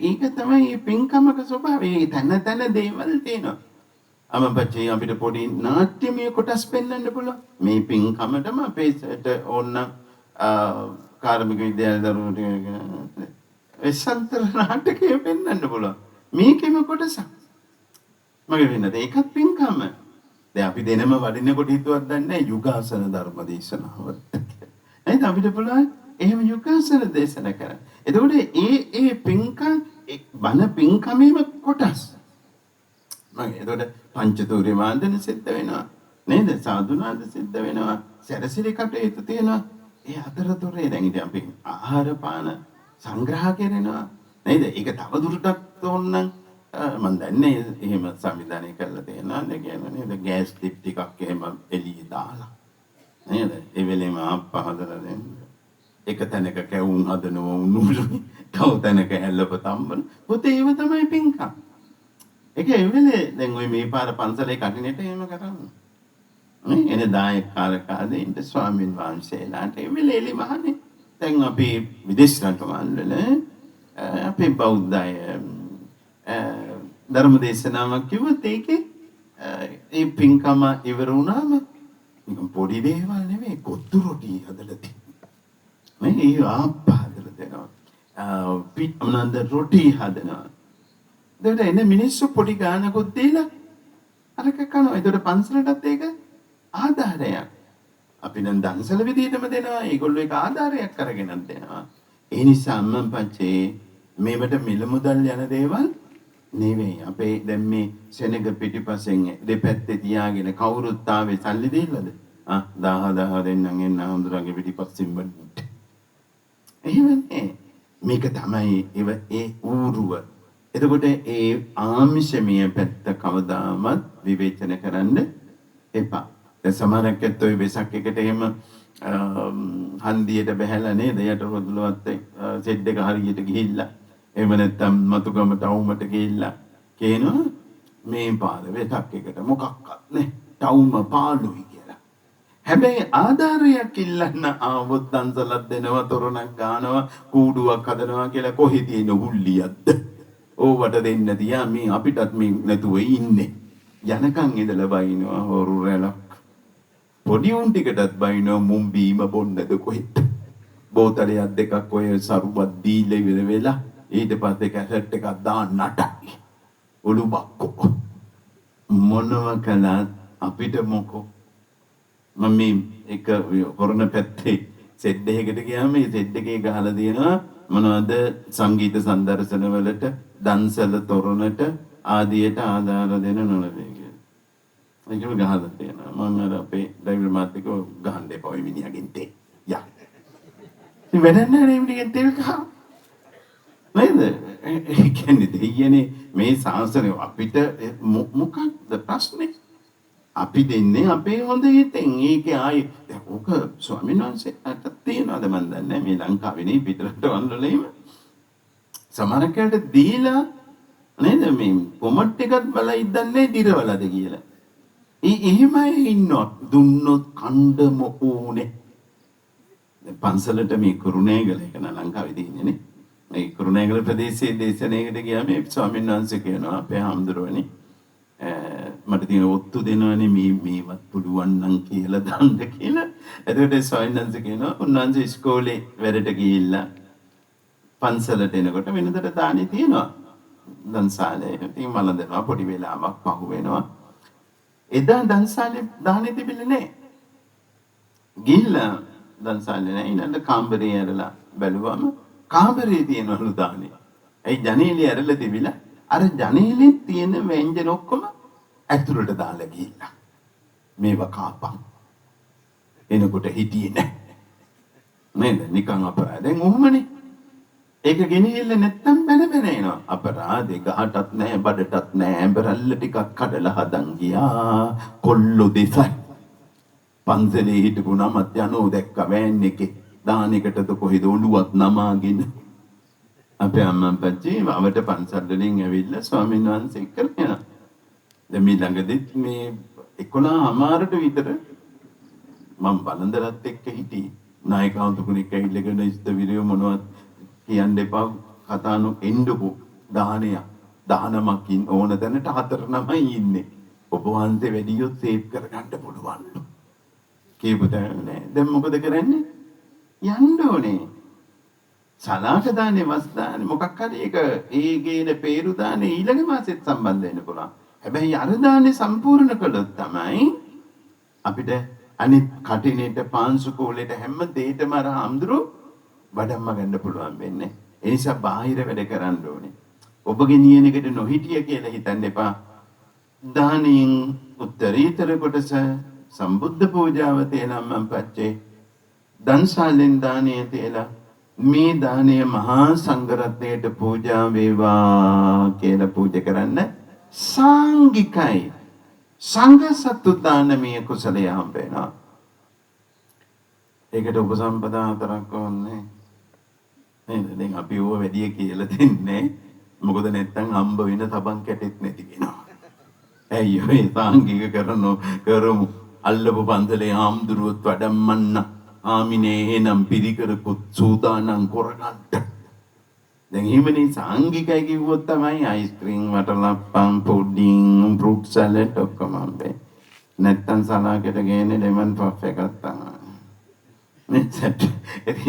ඒක තමයි මේ පින්කමක ස්වභාවය. තන තන දේවල් තියෙනවා. අමපච්චේ අපිට පොඩි නාට්‍යමය කොටස් පෙන්වන්න පුළුවන්. මේ පින්කමටම අපේට ඕන කාර්මික විද්‍යාලය දරුවෝ වෙස්සන්තර නාටකයේ පෙන්වන්න පුළුවන්. මේකෙම කොටසක්. මගේ වෙනද ඒකත් පින්කම. දැන් අපි දෙනම වඩිනකොට හිතුවක් දන්නේ යුගාසන ධර්ම දේශනාවට. එහෙනම් අපිට පුළුවන් එහෙම යුගාසන දේශනා කරන්න. එතකොට ඒ පින්කම් බණ පින්කමේම කොටස්. මම එතකොට පංචතූර්ය වාදන සිද්ධ වෙනවා. නේද? සාදුනාද සිද්ධ වෙනවා. සැරසිලි කටයුතු තියෙනවා. ඒ අතරතුරේ දැන් ඉතින් අපි ආහාර පාන සංග්‍රහ කරනවා. නේද? ඒක තව දුරටත් ඕනනම් මම දන්නේ එහෙම සංවිධානය කරලා තියෙනවා නේද? ගෑස් ටිප් ටිකක් එහෙම එළිය දාලා. නේද? ඒ වෙලෙම ආපහදලා දෙන්න. එක තැනක කැවුම් හදනවා උණුලුයි. තව තැනක හැල්ලප තම්බන. පුතේ ඒව තමයි පින්කම්. ඒක ඒ වෙලේ දැන් ඔය මේ පාර පන්සලේ කටිනෙට එහෙම කරන්නේ. එන දායකකාරකාදීන්ට ස්වාමීන් වහන්සේලාට ඒ වෙලේ එලි මහනේ. දැන් අපි විදේශ රටවල් අපේ බෞද්ධ අය ධර්ම දේශනාවක් කිව්වොත් ඒකේ ඒ පින්කම ඉවර වුණාම නිකන් පොඩි දේවල් නෙමෙයි කොත්තු රොටි හදලා තියෙනවා. මේ ඒ ආප්පා හදලා දෙනවා. මොනවාද රොටි හදනවා. දෙවියන් එන්නේ මිනිස්සු පොඩි ගානකුත් දීලා අරක කනවා. ඒකට පන්සලටත් ඒක ආධාරයක්. අපි නම් දන්සල විදිහටම දෙනවා. ඒගොල්ලෝ ඒක ආධාරයක් කරගෙනත් දෙනවා. ඒ නිසා අම්මන් පච්චේ මේවට මිල මුදල් යන දේවල් නෙවෙයි. අපේ දැන් මේ සෙනග පිටිපස්සෙන් දෙපැත්තේ තියාගෙන කවුරුත් ආවේ සල්ලි දෙන්නද? 1000 දෙන්නම් එන්න හඳුරගේ පිටිපස්සෙන් වඩ. එහෙමනේ. මේක තමයි ඒ ඌරුව. එතකොට ඒ ආමිෂමය පැත්ත කවදාවත් විවේචන කරන්න එපා. දැන් සමහරක් ඇත්තෝ වෙසක් එකට එහෙම හන්දියට බහැලා නේද යට හොදලවත් සෙඩ් එක හරියට ගිහිල්ලා එහෙම නැත්නම් මතුගම ටවුමට ගිහිල්ලා කියනවා මේ පාර වෙසක් එකට මොකක්වත් නේ ටවුම පාළුයි කියලා. හැබැයි ආධාරයක් ඉල්ලන්න ආවොත් දන්සලක් දෙනවා තොරණක් ගන්නවා කූඩුවක් හදනවා කියලා කොහෙද තියෙන හුල්ලියක්ද? ඕවට දෙන්න තියා මේ අපිටත් මේ නැතුව ඉන්නේ. යනකන් ඉඳලා බයිනවා හොරු රැලක්. පොඩි උන් ටිකටත් බයිනවා මුම් බීම බොන්නද කොහෙද? බෝතලයක් දෙකක් ඔය සරුවත් දීලා ඉවර වෙලා ඊට පස්සේ කැසට් එකක් දාන්න නටයි. ඔලු බක්කෝ. මොනව කළත් අපිට මොකෝ? මම මේ එක කොරණ පැත්තේ සෙඩ් එකකට ගියාම මේ සෙඩ් එකේ ගහලා තියෙනවා මොනවද සංගීත සම්දර්ශන වලට දන්සල තොරණට ආදියට ආධාර දෙන නොලබේ කියලා. ඒකම ගහලා තියෙනවා. මම අර අපේ ඩ්‍රයිවර් මාත් එක්ක ගහන්න එපා ඔය මිනිහගෙන් තේ. යා. ඉතින් වැඩක් නැහැ නේ මිනිහගෙන් තෙල් ගහ. නේද? ඒ කියන්නේ දෙයියනේ මේ සාසනය අපිට මොකක්ද ප්‍රශ්නේ? අපි දෙන්නේ අපේ හොඳ හිතෙන්. ඒකේ ආයේ දැන් ඕක ස්වාමීන් වහන්සේට තියෙනවද මන් දන්නේ මේ ලංකාවේ නේ පිටරට වන්දලේම සමහරකට දීලා නේද මේ කොමට් එකක් බලයි දන්නේ දිරවලද කියලා. එහෙමයි ඉන්නවා. දුන්නොත් කණ්ඩම ඕනේ. දැන් පන්සලට මේ කුරුණෑගල එක න ලංකාවේ තියෙන්නේ නේ. මේ කුරුණෑගල ප්‍රදේශයේ දේශනාවකට ගියාම මේ ස්වාමීන් වහන්සේ කියනවා අපේ හාමුදුරුවනේ මට තියෙන ඔත්තු දෙනවනේ මේවත් පුළුවන් නම් කියලා දාන්න කියලා. එතකොට ස්වාමීන් වහන්සේ කියනවා උන්වහන්සේ ඉස්කෝලේ වැඩට ගිහිල්ලා පන්සලට එනකොට වෙනදට දානේ තියෙනවා. දන්සාලේ ඉතින් මල දෙනවා පොඩි වෙලාවක් පහු වෙනවා. එදා දන්සාලේ දානේ තිබෙන්නේ නැහැ. ගිහිල්ලා දන්සාලේ නැහැ ඊළඟ කාමරේ ඇරලා බැලුවම කාමරේ තියෙනවලු දානේ. ඒ ජනේලේ ඇරලා තිබිලා අර ජනේලේ තියෙන ව්‍යංජන ඔක්කොම ඇතුළට දාලා ගිහිල්ලා. මේව කාපන්. එනකොට හිටියේ නැහැ. නේද? නිකන් අපරාධෙන් උහුමනේ. ඒක ගෙනිහිල්ල නැත්තම් බැන එනවා. අපරාධේ ගහටත් නැහැ, බඩටත් නැහැ. ඇඹරල්ල ටිකක් කඩලා හදන් ගියා. කොල්ලෝ දෙසයි. පන්සලේ හිටපු නමත් යනෝ දැක්ක වෑන් එකේ. දාන එකටද කොහෙද ඔළුවත් නමාගෙන. අපේ අම්මා පච්චි වවට පන්සල් වලින් ඇවිල්ලා ස්වාමීන් වහන්සේ කරගෙන. දැන් මේ ළඟදිත් මේ 11:00ට විතර මම බලන්දරත් එක්ක හිටියේ. නායකවතුකුණෙක් ඇවිල්ලාගෙන ඉස්තවිරිය මොනවද කියන්න එපා කතානු එන්නකෝ දානයක් දානමකින් ඕන තැනට 4 ඉන්නේ. ඔබ වහන්සේ වැඩියොත් සේව් කරගන්න පුළුවන්ලු. කියපුවා නෑ. දැන් මොකද කරන්නේ? යන්න ඕනේ. සලාක දාන්නේ වස් දාන්නේ මොකක් හරි එක ඒ ගේන peeru දාන්නේ ඊළඟ මාසෙත් සම්බන්ධ වෙන්න පුළුවන්. හැබැයි අර දාන්නේ සම්පූර්ණ කළොත් තමයි අපිට අනිත් කටිනේට පාංශු කෝලෙට හැම දෙයකම අර හම්දුරු වඩම්ම ගන්න පුළුවන් වෙන්නේ. ඒ නිසා බාහිර වැඩ කරන්න ඕනේ. ඔබගේ නියන එකට නොහිටිය කියලා හිතන්න එපා. දානින් උත්තරීතර කොටස සම්බුද්ධ පූජාව තේලම් මම පච්චේ දන්ශාලෙන් දානීය තේලා මේ දානය මහා සංඝරත්නයට පූජා වේවා කියලා පූජා කරන්න සාංගිකයි. සංඝ සතු දානමය කුසලය හම්බ වෙනවා. ඒකට උපසම්පදා හතරක් ඕනේ. නේද? දැන් අපි ඕව වැඩි කියලා දෙන්නේ. මොකද නැත්තම් හම්බ වෙන තබන් කැටෙත් නැති කෙනා. ඇයි ඔය සාංගික කරමු අල්ලපු පන්සලේ ආම්දුරුවත් වඩම්මන්න ආමිනේ එනම් පිරිකරකුත් සූදානම් කරගන්න. දැන් එහෙමනේ සාංගිකයි කිව්වොත් තමයි අයිස්ක්‍රීම් වටලප්පම් පුඩින් ෆෘට් සලාඩ් ඔක්කොම හම්බෙන්නේ. නැත්තම් සලාකෙට ගේන්නේ ලෙමන් පෆ් එකක් තමයි.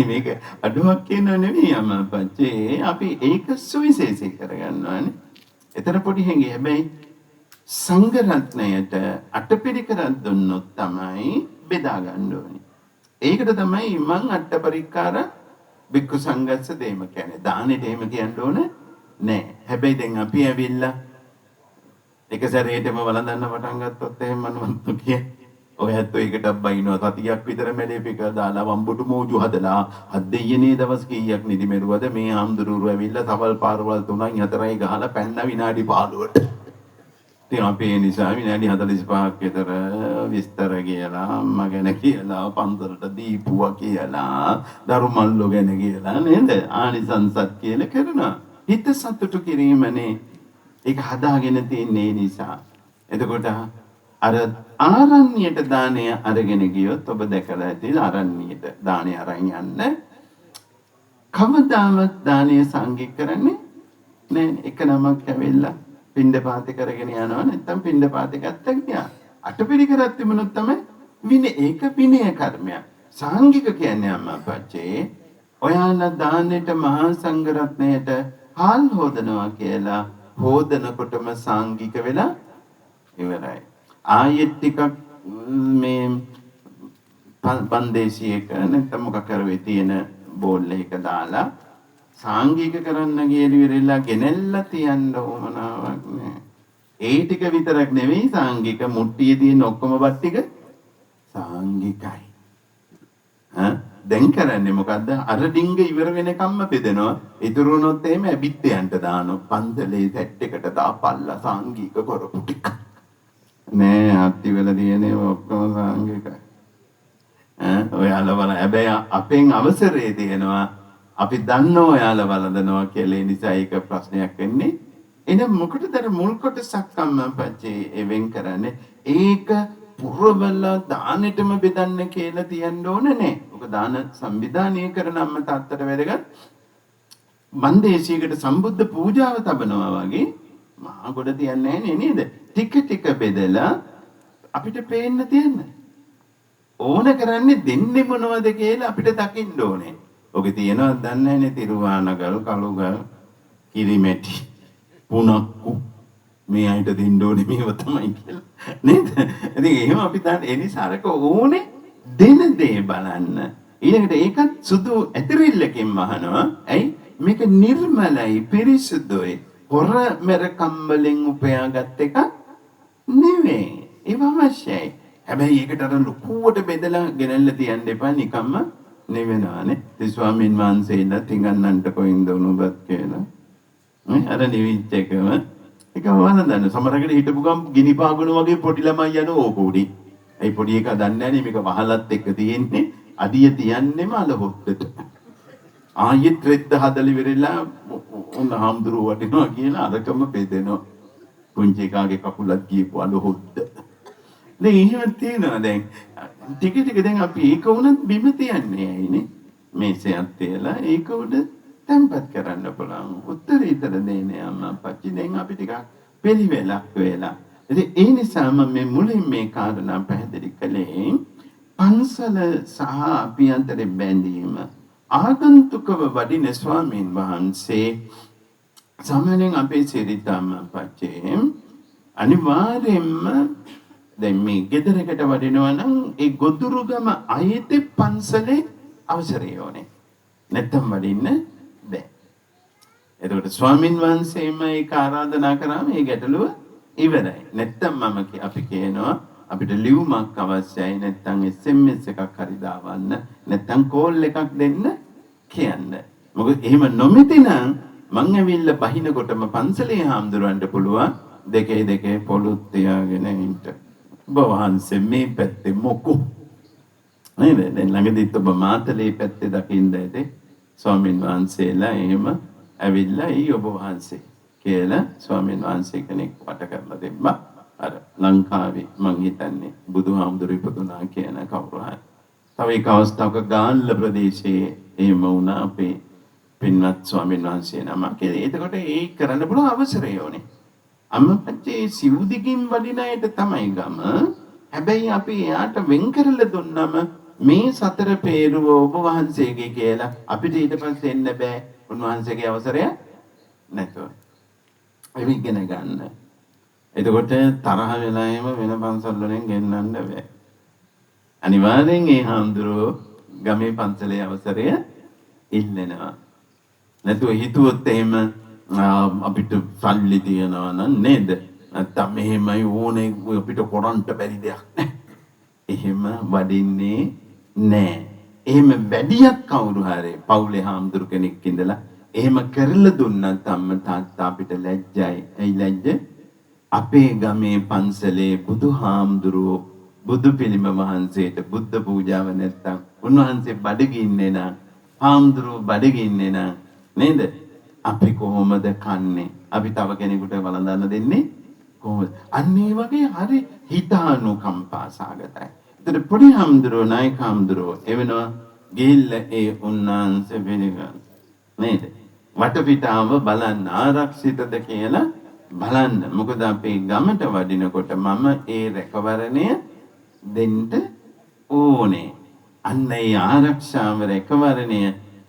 මේක අඩුවක් කියන නෙවෙයි අම්මපච්චේ අපි ඒක සුවිශේෂී කරගන්නවානේ. එතන පොඩි හැංගි හැබැයි සංඝ රත්නයට අටපිරිකරක් දුන්නොත් තමයි බෙදා ගන්න ඕනේ. ඒකට තමයි මං අටපරික්කාර බික්කු සංඝස්ස දෙම කියන්නේ. දානෙට එහෙම කියන්න ඕන නෑ. හැබැයි දැන් අපි ඇවිල්ලා එක සැරේටම වළඳන්න පටන් ගත්තොත් එහෙම මනවන්තු කිය. ඔය ඇත්තෝ ඒකට බයිනවා සතියක් විතර මැලේපික දාලා වම්බුටු මෝජු හදලා අද දෙයනේ දවස් කීයක් නිදි මෙරුවද මේ ආම්දුරුරු ඇවිල්ලා තවල් පාරවල් 3යි 4යි ගහලා පැන්න විනාඩි 15ට. ඉතින් අපි ඒ නිසා විනාඩි 45ක් විතර විස්තර කියලා අම්මා ගැන කියලා පන්සලට දීපුවා කියලා ධර්මල්ලෝ ගැන කියලා නේද ආනිසංසත් කියලා කරනවා. හිත සතුටු කිරීමනේ ඒක හදාගෙන තියන්නේ නිසා. එතකොට අර ආරණ්‍යයට දානය අරගෙන ගියොත් ඔබ දැකලා ඇති ආරණ්‍යයට දානය අරන් යන්න කවදාවත් දානය සංගීත කරන්නේ නෑ. එක නමක් ඇවිල්ලා පින්ඩපාතේ කරගෙන යනවා නැත්නම් පින්ඩපාතේ ගත්තා ගියා. අටපිරිකරක් තිබුණොත් තමයි ඒක විනය කර්මයක්. සාංගික කියන්නේ අම්මපච්චේ ඔයාලා දානෙට මහා සංඝ රත්නයට හාල් හොදනවා කියලා හොදනකොටම සාංගික වෙලා ඉවරයි. ආයෙත් ටිකක් මේ පන්දේසියක නැත්නම් මොකක් කරවේ තියෙන බෝල් එක දාලා සාංගික කරන්න ගියලිවිරලා ගෙනල්ලා තියන්න ඕමනාවක් නෑ. ඒ ටික විතරක් නෙවෙයි සාංගික මුට්ටියේ තියෙන ඔක්කොම බත් ටික සාංගිකයි. දැන් කරන්නේ මොකද්ද? අර ඩිංග ඉවර වෙනකම්ම බෙදෙනවා. ඉතුරු වුණොත් එහෙම ඇබිත්තයන්ට දානවා. පන්සලේ සෙට් එකට දාපල්ලා සාංගික කරපු ටික. නෑ අත්තිවල තියෙන්නේ ඔක්කොම සාංගිකයි. ඔයාලා බලන්න. හැබැයි අපෙන් අවසරේ තියෙනවා. අපි දන්නවා ඔයාලා වළඳනවා කියලා. ඒ නිසා ඒක ප්‍රශ්නයක් වෙන්නේ. එහෙනම් මොකටද අර මුල් කොටසක් අම්මපච්චේ එවෙන් කරන්නේ? ඒක පුරවල දානෙටම බෙදන්න කියලා තියන්න ඕන නෑ. ඔක දාන සංවිධානය කරන අම්ම තාත්තට වැදගත්. මන්දේශයකට සම්බුද්ධ පූජාව තබනවා වගේ මහා ගොඩ තියන්නේ නෑ නේද? ටික ටික බෙදලා අපිට පේන්න තියන්න. ඕන කරන්නේ දෙන්නේ මොනවද කියලා අපිට දකින්න ඕනේ. ඔගේ තියෙනවා දන්නේ නැනේ තිරුවානගල් කලුගල් කිරිමැටි පුනක්කු මේ අයිට දෙන්න ඕනේ මේව තමයි කියලා නේද? ඉතින් එහෙම අපි දාන්න ඒ නිසා අරක ඕනේ දෙන දේ බලන්න. ඊළඟට ඒකත් සුදු ඇතිරිල්ලකින් වහනවා. ඇයි මේක නිර්මලයි පිරිසුදුයි. හොර මෙර කම්බලෙන් උපයාගත් එක නෙවෙයි. ඒව අවශ්‍යයි. හැබැයි ඒකට අර ලොකුවට බෙදලා ගෙනල්ලා තියන්න එපා නිකම්ම නෙවෙනවානේ. ඒ ස්වාමීන් වහන්සේලා තිඟන්නන්ට කොයින්ද උනුබත් කියලා. අර නිවිච්ච එකම ඒක වහනදන්න. සමහරකට හිටපු ගම් ගිනි පාගුණ වගේ පොඩි ළමයි යන ඕකෝඩි. ඒ පොඩි එකා දන්නේ නැහැ මේක වහලත් එක්ක තියෙන්නේ. අඩිය තියන්නෙම අල හොද්දට. ආයෙත් රෙද්ද හදලි වෙරලා උන් හාමුදුරුව වටිනවා කියලා අරකම බෙදෙනවා. පුංචි එකාගේ කකුලක් ගියපු අල හොද්ද. දැන් එහෙම තියෙනවා දැන්. ටික ටික දැන් අපි ඒක උනත් බිම තියන්නේ ඇයිනේ? මේසයක් තියලා ඒක උඩ තැම්පත් කරන්න පුළුවන්. උත්තරීතර දෙන්නේ අම්මා අප්පච්චි දැන් අපි ටිකක් පිළිවෙලක් වෙලා. ඉතින් ඒ නිසා මම මේ මුලින් මේ කාරණා පැහැදිලි කළේ පන්සල සහ අපි අතර බැඳීම ආගන්තුකව වඩින ස්වාමීන් වහන්සේ සාමාන්‍යයෙන් අපේ සිරිතම පච්චේ අනිවාර්යෙන්ම දැන් මේ ගෙදරකට වඩිනවා නම් ඒ ගොදුරුගම අයිති පන්සලේ අවසරය ඕනේ. නැත්තම් වඩින්න බෑ. එතකොට ස්වාමින් වහන්සේම ඒක ආරාධනා කරාම ඒ ගැටලුව ඉවරයි. නැත්තම් අපි කියනවා අපිට ලියුමක් අවශ්‍යයි, නැත්තම් SMS එකක් හරි දාවන්න, නැත්තම් කෝල් එකක් දෙන්න කියන්න. මොකද එහෙම නොමැති නම් මං ඇවිල්ලා බහිනකොටම පන්සලේ හාමුදුරන්ට පුළුවන් දෙකේ පොලුත් තියාගෙන ඉන්න. ඔබ වහන්සේ මේ පැත්තේ මොකෝ? නේද? දැන් ළඟදිත් ඔබ මාතලේ පැත්තේ දකින්න ඇති ස්වාමින් වහන්සේලා එහෙම ඇවිල්ලා ඔබ වහන්සේ කියලා ස්වාමින් වහන්සේ කෙනෙක් වට කරලා දෙම්මා. අර ලංකාවේ මං හිතන්නේ බුදුහාමුදුරු ඉපදුනා කියන කවුරු හරි. තව එක අවස්ථාවක ගාල්ල ප්‍රදේශයේ එහෙම වුණා අපේ පින්වත් ස්වාමීන් වහන්සේ නමක්. එතකොට ඒ කරන්න පුළුවන් අවසරය ඕනේ. අම්මපච්චේ සිවුදිකින් වඩින අයට තමයි ගම. හැබැයි අපි එයාට වෙන් කරලා දුන්නම මේ සතර පේරුව ඔබ වහන්සේගේ කියලා අපිට ඊට පස්සේ එන්න බෑ. උන්වහන්සේගේ අවසරය නැතුව. ඒක ඉගෙන ගන්න. එතකොට තරහ වෙලාවෙම වෙන පන්සල් වලින් ගෙන්නන්න බෑ. අනිවාර්යෙන් ඒ හාමුදුරුවෝ ගමේ පන්සලේ අවසරය ඉල්ලනවා. නැතුව හිතුවොත් එහෙම අපිට සල්ලි තියනවා නම් නේද? නැත්තම් මෙහෙමයි ඕනේ අපිට කරන්ට බැරි දෙයක් නෑ. එහෙම වඩින්නේ නෑ. එහෙම වැඩියක් කවුරු හරි පවුලේ හාමුදුරු කෙනෙක් ඉඳලා එහෙම කරලා දුන්නත් අම්ම තාත්තා අපිට ලැජ්ජයි. ඇයි ලැජ්ජ? අපේ ගමේ පන්සලේ බුදුහාමුදුරුවෝ බුදු පිළිම වහන්සේට බුද්ධ පූජාව නැත්තම් උන්වහන්සේ බඩගින්නේ නම් හාමුදුරුවෝ බඩගින්නේ නම් නේද? අපි කොහොමද කන්නේ? අපි තව කෙනෙකුට වළඳන්න දෙන්නේ කොහොමද? අන්න ඒ වගේ හරි හිතානුකම්පා සාගතයි. ඒතර පොඩි හාමුදුරුවෝ නායක හාමුදුරුවෝ එවෙනවා ගිහිල්ලා ඒ උන්වහන්සේ පිළිගන්න නේද? වටපිටාව බලන්න ආරක්ෂිතද කියලා බලන්න. මොකද අපේ ගමට වඩිනකොට මම ඒ රැකවරණය දෙන්න ඕනේ. අන්න ඒ ආරක්ෂාව රැකවරණය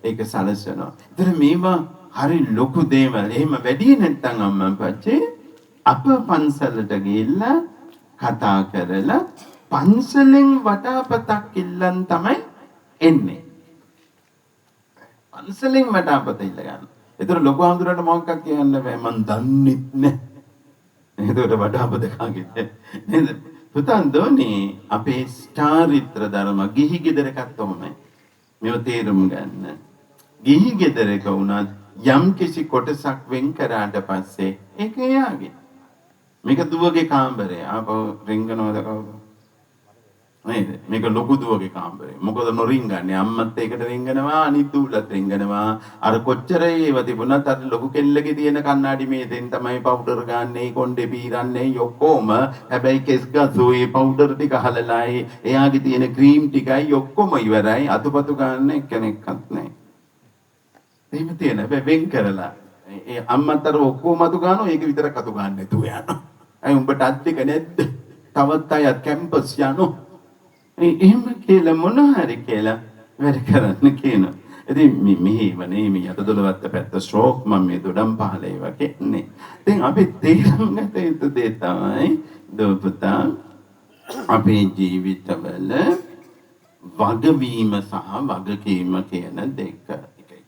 ඒක සලසනවා. ඒතර මේවා හරි ලොකු දේවල්. එහෙම වැඩි නැත්නම් අම්මා පච්චේ අප පන්සලට ගිහිල්ලා කතා කරලා පන්සලෙන් වටාපතක් ඉල්ලන් තමයි එන්නේ. පන්සලෙන් වටාපත ඉල්ල ගන්න. ඒතර ලොකු හඳුරට මොකක්ද කියන්න බෑ. මං දන්නෙත් නෑ. ඒතර වටාපත කාගෙද? නේද? පුතන් දෝනේ අපේ චාරිත්‍ර ධර්ම ගිහි ගෙදරකත් ඔහොමයි. මේව තේරුම් ගන්න. ගිහි ගෙදරක වුණත් යම් කිසි කොටසක් වෙන් කරාට පස්සේ ඒක එයාගේ. මේක දුවගේ කාමරය. ආපහු රින්ගනවද කවුද? නේද? මේක ලොකු දුවගේ කාමරය. මොකද නොරින්ගන්නේ? අම්මත් ඒකට රින්ගනවා, අනිත් ඌලත් රින්ගනවා. අර කොච්චර ඒව තිබුණත් අර ලොකු කෙල්ලගේ තියෙන කණ්ණාඩි මේතෙන් තමයි පවුඩර් ගන්නේ, කොණ්ඩේ පීරන්නේ ඔක්කොම. හැබැයි කෙස් ගසෝයේ පවුඩර් ටික හලලායි, එයාගේ තියෙන ක්‍රීම් ටිකයි ඔක්කොම ඉවරයි. අතුපතු ගන්න කෙනෙක්වත් නැහැ. එහෙම තියෙන හැබැයි වෙන් කරලා ඒ අම්මත් අර ඔක්කොම අතු ගන්නවා, ඒක විතරක් අතු ගන්න නැතුව යනවා. අය උඹට අත් දෙක නැද්ද? තවත් අයත් කැම්පස් යනවා. එහෙම කියලා මොන හරි කියලා වැඩ කරන්න කියනවා. ඉතින් මෙහෙමනේ මේ අතදොලවත්ත පැත්ත ස්ට්‍රෝක් මම මේ දොඩම් පහල ඒවා කියන්නේ. දැන් අපි තේරුම් ගත යුතු දේ තමයි දුපුතා අපේ ජීවිතවල වගවීම සහ වගකීම කියන දෙක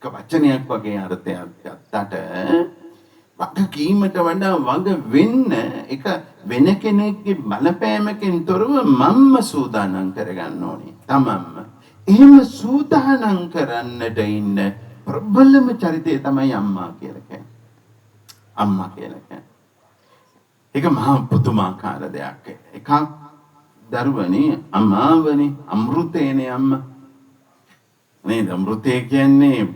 එක වචනයක් වගේ අර්ථයක් ගත්තට වගකීමට වඩා වග වෙන්න එක වෙන කෙනෙක්ගේ බලපෑමකින් තොරව මම්ම සූදානම් කරගන්න ඕනේ. තමන්ම. එහෙම සූදානම් කරන්නට ඉන්න ප්‍රබලම චරිතය තමයි අම්මා කියලා කියන්නේ. අම්මා කියලා කියන්නේ. ඒක මහා පුදුමාකාර දෙයක්. එකක් දරුවනේ අම්මාවනේ අමෘතේනේ අම්මා. නේද? අමෘතය කියන්නේ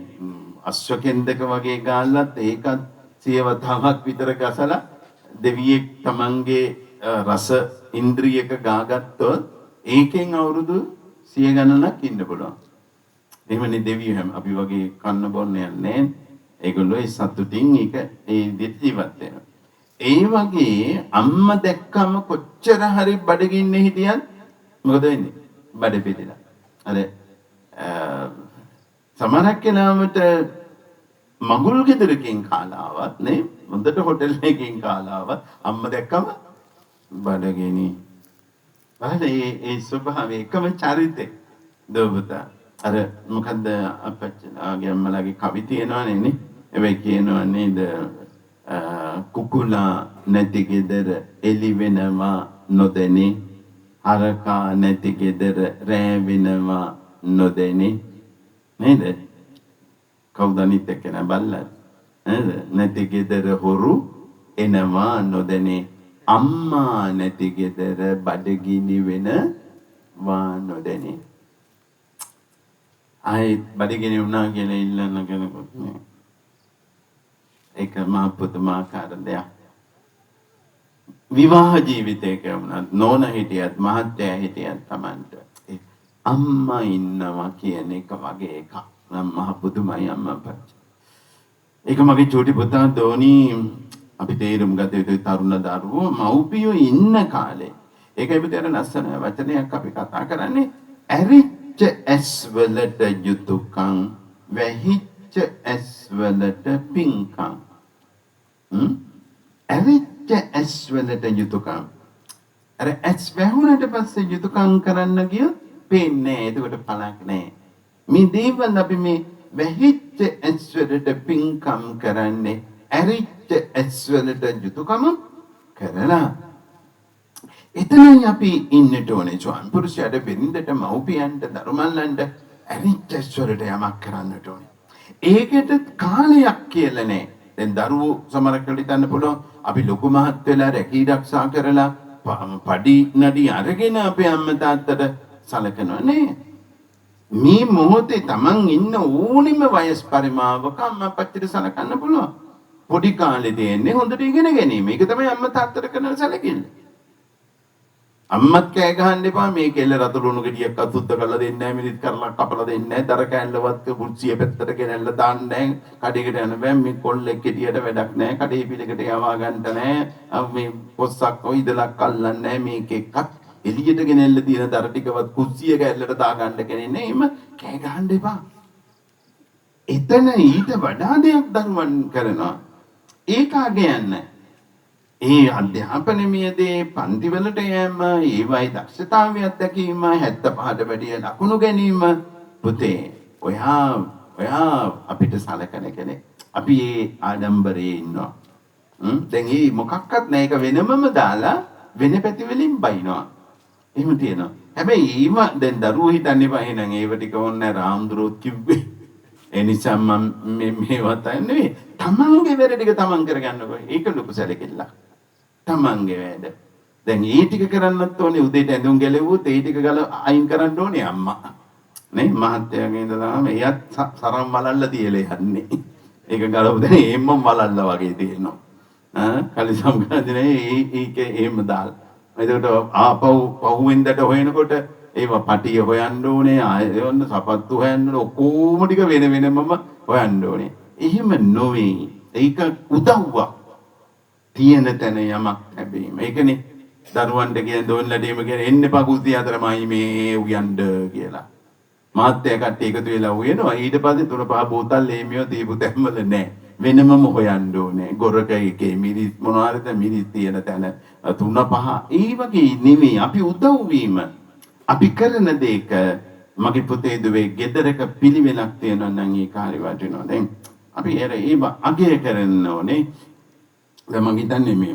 අශ්වකෙන්දක වගේ ගාල්ලත් ඒකත් සියවතාවක් විතර ගසලා දෙවියෙක් තමන්ගේ රස ඉන්ද්‍රියක ගාගත්තොත් ඒකෙන් අවුරුදු 100 ගණනක් ඉන්න පුළුවන්. එහෙමනේ දෙවියෝ හැම අපි වගේ කන්න බොන්න යන්නේ. ඒගොල්ලෝ ඒ සතුටින් ඒක ඒ විදිහට ජීවත් වෙනවා. ඒ වගේ අම්මා දැක්කම කොච්චර හරි බඩගින්නේ හිටියත් මොකද වෙන්නේ? බඩ පිටිලා. අර සමහරක් වෙලාවට මඟුල් ගෙදරකින් කාලාවත් නේ හොඳට හොටෙල් එකකින් කාලාවත් අම්මා දැක්කම බඩගිනි. බලන්න ඒ ස්වභාවය එකම චරිතේ දොබතා. අර මොකද්ද අපච්චිලාගේ අම්මලාගේ කවි තියෙනවනේ නේ. ඒවයි කියනවා නේද කුකුලා නැති ගෙදර එලි වෙනවා නොදෙනි. හරකා නැති ගෙදර රෑ වෙනවා නොදෙනි. නේද? කවුද අනිත් එක්කන බල්ලා? නේද? නැති ගෙදර හොරු එනවා නොදෙනි. අම්මා නැති ගෙදර බඩගිනි වෙනවා නොදෙනි. ආයෙත් බඩගිනි වුණා කියලා ඉල්ලන්න කෙනෙකුත් නෑ. ඒක මා පුදුමාකාර දෙයක්. විවාහ ජීවිතයක වුණත් නෝන හිටියත් මහත්තයා හිටියත් Tamanට අම්මා ඉන්නවා කියන එක වගේ එකක්. නම් මහ පුදුමයි අම්මා අපච්චි. ඒක මගේ චූටි පුතා දෝනි අපි තේරුම් ගත යුතු තරුණ දරුවෝ මව්පියෝ ඉන්න කාලේ. ඒකයි පුතේ අර ලස්සන වචනයක් අපි කතා කරන්නේ ඇරිච්ච ඇස් වලට යුතුයකම් වැහිච්ච ඇස් වලට පිංකම්. ඇරිච්ච ඇස් වලට යුතුයකම්. අර ඇස් වැහුණට පස්සේ යුතුයකම් කරන්න ගියොත් පේන්නේ නැහැ. එතකොට පළක් නැහැ. මේ දේවල් අපි මේ වැහිච්ච ඇස් වලට පිංකම් කරන්නේ ඇරිච්ච ඇස් වලට යුතුයකම කරලා. එතනයි අපි ඉන්නට ඕනේ. ස්වාමි පුරුෂයාට බිරිඳට මව්පියන්ට දරුමල්ලන්ට ඇරිච්ච ඇස් වලට යමක් කරන්නට ඕනේ. ඒකට කාලයක් කියලා නෑ. දැන් දරුවෝ සමහරකට හිතන්න පුළුවන් අපි ලොකු මහත් වෙලා රැකී ආරක්ෂා කරලා පඩි නඩි අරගෙන අපේ අම්මා තාත්තට සලකනවා නේ. මේ මොහොතේ Taman ඉන්න ඕනිම වයස් පරිමාවක අම්මා අප්පච්චිට සලකන්න පුළුවන්. පොඩි කාලේ දෙන්නේ හොඳට ඉගෙන ගැනීම. ඒක තමයි අම්මා තාත්තට කරන සැලකිල්ල. අම්මත් කෑ ගහන්න එපා මේ කෙල්ල රතු ලුණු ගෙඩියක් අසුද්ධ කරලා දෙන්නේ නැහැ මිනිත් කරලා කපලා දෙන්නේ නැහැ දර කෑල්ලවත් පුර්සිය පැත්තට ගෙනල්ලා දාන්නේ නැහැ කඩේකට යන බෑ මේ කොල්ලෙක් ගෙඩියට වැඩක් නැහැ කඩේ පිළකට යවා ගන්නට නැහැ මේ පොස්සක් ඔයිදලක් අල්ලන්නේ නැහැ මේක එකක් එළියට ගෙනල්ලා තියෙන දර ටිකවත් කුස්සිය කෑල්ලට දා ගන්න කෙනෙක් නේ එහෙම කෑ ගහන්න එපා. එතන ඊට වඩා දෙයක් දරුවන් කරනවා. ඒක අගයන්න. ඒ අධ්‍යාපනයේදී පන්තිවලට යෑම, ඒවයි දක්ෂතාවය අත්දැකීම, 75ට වැඩිය ලකුණු ගැනීම පුතේ ඔයා අපිට සලකන කෙනෙක්. අපි ඒ ආඩම්බරයේ ඉන්නවා. දැන් මේ මොකක්වත් නැහැ. ඒක වෙනමම දාලා වෙන පැති වලින් බයිනවා. එහෙම තියෙනවා. හැබැයි ඊම දැන් දරුවෝ හිතන්නේ බා එහෙනම් ඒව ටික ඕනේ රාම්දුරෝත් කිව්වේ. ඒ නිසා මම මේවත් නෙවෙයි. තමන්ගේ වැඩ ටික තමන් කරගන්නකො. ඒක ලොකු සැලකිල්ලක්. තමන්ගේ වැඩ. දැන් ඒ ටික කරන්නත් ඕනේ උදේට ඇඳුම් ගැලෙව්වොත් ඒ ටික අයින් කරන්න ඕනේ අම්මා. නේ මහත්තයාගේ ඉඳලාම එයත් සරම් වලල්ල තියලා යන්නේ. ඒක ගලවුදනේ එම්ම වලල්ල වගේ තියෙනවා. කලිසම් ගාදිනේ ඒකේ එහෙම දාලා. එතකොට ආපහු පහුවෙන්දට හොයනකොට ඒව පටිය හොයන්න ඕනේ ආයෙ ඔන්න සපත්තු හොයන්න ඕනේ ඔක්කොම ටික වෙන වෙනමම හොයන්න ඕනේ. එහෙම නොවේ. ඒක උදව්වක්. තියෙන තැන යමක් ලැබීම. ඒකනේ දරුවන්ට කියන දොන්ලඩේම කියන එන්න පකුල්තිය අතරමයි මේ උයන්ඩ කියලා. මාත්‍ය කට්ටිය එකතු වෙලා උයනවා. ඊට පස්සේ 3-5 බෝතල් ලේමියෝ දීපු තැම්වල නැහැ. වෙනමම හොයන්න ඕනේ. ගොරක එකේ මිරිස් මොනවාද මිරිස් තියෙන තැන 3-5 ඒ වගේ නෙමෙයි. අපි උදව් වීම අපි කරන දෙයක මගේ පුතේ දුවේ ගෙදරක පිළිවෙලක් තියෙනවා නම් ඒ කාර්ය වටිනවා. දැන් අපි ඒව අගය කරන්න ඕනේ. දැන් මම හිතන්නේ මේ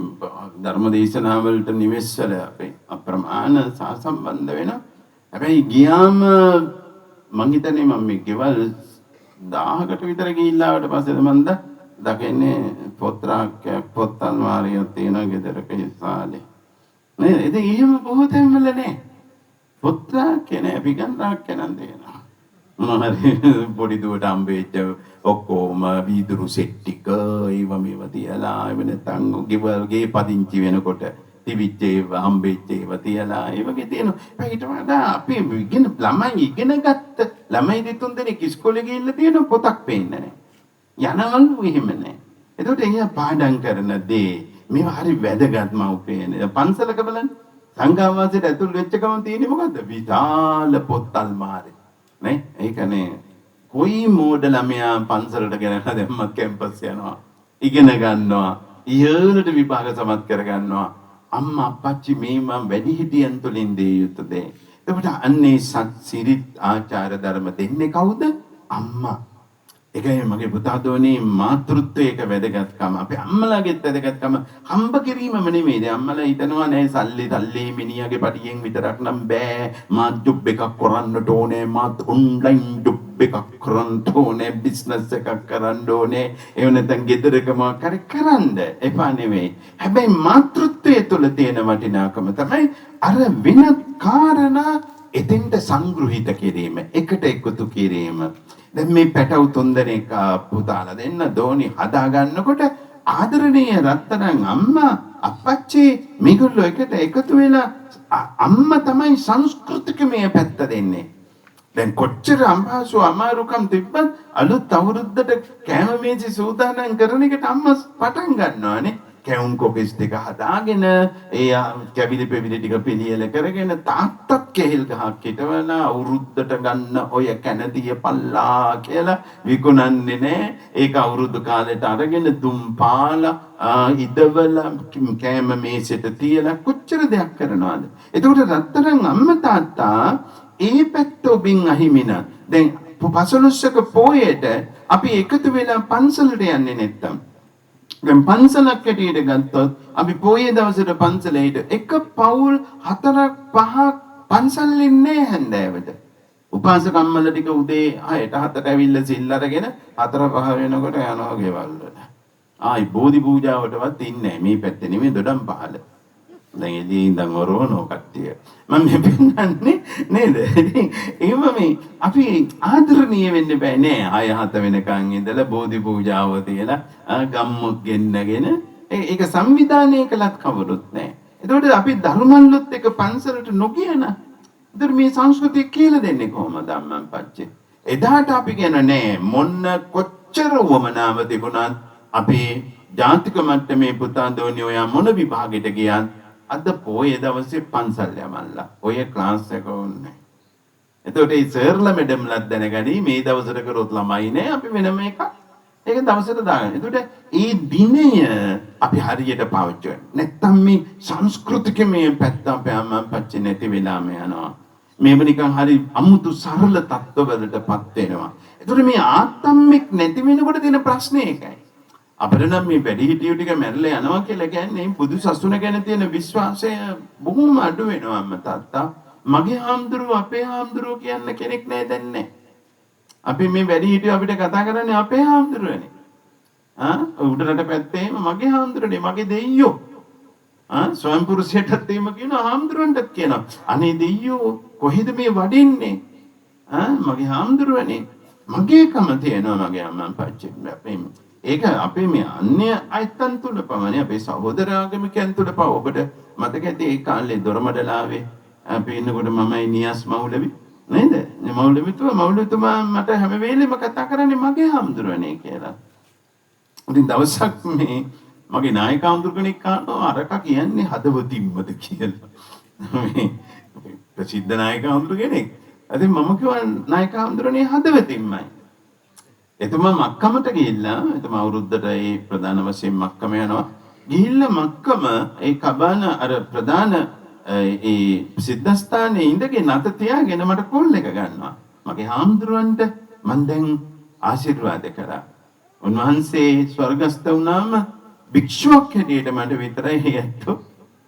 ධර්ම දේශනාවලට නිවෙස් වල අපේ අප්‍රමාණ සම්බන්ධ වෙනවා. හැබැයි ගියාම මම හිතන්නේ මම මේ ගෙවල් 1000කට විතර ගිහිල්ලා ආවට පස්සේ මම දකින්නේ පොත්‍රාක්කයක් පොත්තල් මාරියක් තියෙන ගෙදරක ඉස්සාලේ. නේද? ඉතින් එහෙම කොහොතෙන් වල නැහැ. පොත්‍රාක්කේ නැහැ පිගන්රාක්කේ නම් දෙනවා. මොනවාරි පොඩි දුවට හම්බෙච්ච ඔක්කොම වීදුරු සෙට් ටික ඒව මේව තියලා එව නැත්නම් ගෙවල්ගේ පදිංචි වෙනකොට තිබිච්ච ඒව හම්බෙච්ච ඒව තියලා ඒ වගේ තියෙනවා. ඊට වඩා අපි ළමයි ඉගෙන ගත්ත ළමයි දෙතුන් දෙනෙක් ඉස්කෝලේ ගිහිල්ලා තියෙන පොතක් පේන්නේ නැහැ. යනවලු එහෙම නැහැ. එතකොට එයා පාඩම් කරන දේ මේවා හරි වැදගත් මව්පියනේ. පන්සලක බලන්න සංඝාවාසයට ඇතුල් වෙච්ච ගමන් තියෙන්නේ මොකද්ද? විශාල පොත් අල්මාරි. නේ? ඒකනේ කොයි මෝඩ ළමයා පන්සලට ගෙනලා දැම්මත් කැම්පස් යනවා. ඉගෙන ගන්නවා. ඉහළට විභාග සමත් කර ගන්නවා. අම්මා අප්පච්චි මේ මම වැඩිහිටියන් තුලින් දිය යුතු දේ. එතකොට අන්නේ සත් සිරිත් ආචාර ධර්ම දෙන්නේ කවුද? අම්මා. ඒකයි මගේ පුතා දෝනේ මාතෘත්වයක වැදගත්කම. අපේ අම්මලාගේත් වැදගත්කම හම්බ කිරීමම නෙමෙයි. අම්මලා හිතනවා නෑ සල්ලි මිනිහාගේ පටියෙන් විතරක් නම් බෑ. මාත් ජොබ් එකක් කරන්නට ඕනේ. මාත් ඔන්ලයින් ජොබ් එකක් කරන්න ඕනේ. බිස්නස් එකක් කරන්න ඕනේ. ඒව නැත්නම් ගෙදරකම කරන්න එපා නෙමෙයි. හැබැයි මාතෘත්වයේ තුල තියෙන වටිනාකම තමයි අර වෙනත් කාරණා එතෙන්ට සංග්‍රහිත කිරීම, එකට එකතු කිරීම. දැන් මේ පැටව තුන්දෙනෙක් පුතාලා දෙන්න දෝනි හදා ගන්නකොට ආදරණීය රත්තරන් අම්මා අප්පච්චි මේගොල්ලෝ එකට එකතු වෙලා අම්මා තමයි සංස්කෘතිකමය පැත්ත දෙන්නේ. දැන් කොච්චර අම්පාසු අමාරුකම් තිබ්බත් අලුත් අවුරුද්දට කෑම මේසි සූදානම් කරන එකට අම්මා පටන් ගන්නවානේ. කැවුම් කොකස් ටික හදාගෙන ඒ කැවිලි පෙවිලි ටික පිළියෙල කරගෙන තාත්තත් කෙහෙල් ගහක් හිටවලා අවුරුද්දට ගන්න ඔය කැනදිය පල්ලා කියලා විකුණන්නේ නෑ. ඒක අවුරුදු කාලෙට අරගෙන දුම් පාලා ඉදවලා කෑම මේසෙට තියලා කොච්චර දෙයක් කරනවද? එතකොට රත්තරන් අම්මා තාත්තා ඒ පැත්ත ඔබින් අහිමින. දැන් පසළොස්වක පෝයට අපි එකතු වෙලා පන්සලට යන්නේ නැත්තම් දැන් පන්සලක් හැටියට ගත්තොත් අපි පොයේ දවසට පන්සලේට එක පවුල් 4-5 පන්සල් ඉන්නේ හැන්දෑවට. උපාසක අම්මලා ටික උදේ 6ට 7ට ඇවිල්ලා සිල් අරගෙන 4-5 වෙනකොට යනවා ගෙවල් වල. ආයි බෝධි පූජාවටවත් ඉන්නේ මේ පැත්තේ නෙමෙයි දොඩම් පහල. දැන් එදී ඉඳන් ඔරෝනෝ කට්ටිය. මම මේ පෙන්නන්නේ නේද? ඉතින් එහෙම මේ අපි ආදරණීය වෙන්න බෑ නෑ. 6-7 වෙනකන් ඉඳලා බෝධි පූජාව තියලා ගම්මුත් ගෙන්නගෙන ඒක සංවිධානය කළත් කවුරුත් නෑ. එතකොට අපි ධර්මල්ලොත් එක පන්සලට නොගිය නා. ඒතර මේ සංස්කෘතිය කියලා දෙන්නේ කොහොමද අම්මන් පච්චේ? එදාට අපි කියන නෑ මොන්න කොච්චර වමනාව තිබුණත් අපේ ජාතික මට්ටමේ පුතා දෝනි ඔයා මොන විභාගෙට ගියත් අද පොයේ දවසේ පන්සල් යමල්ලා ඔය ක්ලාස් එක ඕනේ. එතකොට ඒ සර්ලා මැඩම්ලත් දැනගනි මේ දවසට කරොත් ළමයි නෑ අපි වෙනම එකක් ඒක දවසට දාගන්න. එතකොට ඒ දිනය අපි හරියට පාවිච්චි කරන්න. නැත්තම් මේ සංස්කෘතිකමය පැත්ත අපේ අම්මා පච්චි නැති වෙලාම යනවා. මේව නිකන් හරි අමුතු සරල තත්ත්වවලටපත් වෙනවා. එතකොට මේ ආත්තම්මික නැති වෙනකොට තියෙන ප්‍රශ්නේ ඒකයි. අපිට නම් මේ වැඩිහිටියෝ ටික මැරලා යනවා කියලා කියන්නේ බුදු සසුන ගැන තියෙන විශ්වාසය බොහොම අඩු වෙනවා අම්මා තාත්තා. මගේ හාමුදුරුවෝ අපේ හාමුදුරුවෝ කියන්න කෙනෙක් නෑ දැන් නෑ. අපි මේ වැඩිහිටියෝ අපිට කතා කරන්නේ අපේ හාමුදුරුවනේ. උඩරට පැත්තේ මගේ හාමුදුරුවනේ මගේ දෙයියෝ. ස්වයං පුරුෂයටත් එහෙම කියනවා හාමුදුරුවන්ටත් කියනවා. අනේ දෙයියෝ කොහෙද මේ වඩින්නේ? මගේ හාමුදුරුවනේ. මගේකම තියෙනවා මගේ අම්මන් පච්චි. ඒක අපේ මේ අන්‍ය අයතන් තුල පමණයි අපේ සහෝදර ආගමිකයන් තුල පව. ඔබට මතක ඇති ඒ කාලේ දොරමඩලාවේ අපි ඉන්නකොට මමයි නියස් මෞලවි නේද? මෞලවිතුමා මට හැම වෙලෙම කතා කරන්නේ මගේ හාමුදුරනේ කියලා. ඉතින් දවසක් මේ මගේ නායක හාමුදුර කෙනෙක් කනවා අරක කියන්නේ හදවතින්මද කියලා. මේ ප්‍රසිද්ධ නායක හාමුදුර කෙනෙක්. ඉතින් මම කිව්වා නායක හාමුදුරනේ හදවතින්මයි. එතුමා මක්කමට ගිහිල්ලා එතුමා අවුරුද්දට ඒ ප්‍රධාන වශයෙන් මක්කම යනවා. ගිහිල්ලා මක්කම ඒ කබාන අර ප්‍රධාන ඒ සිද්ධාස්ථානයේ ඉඳගෙන අත තියාගෙන මට කෝල් එක ගන්නවා. මගේ හාමුදුරුවන්ට මම දැන් ආශිර්වාද කරා. උන්වහන්සේ ස්වර්ගස්ත වුණාම භික්ෂුවක් හැටියට මට විතරයි ඇත්තෝ.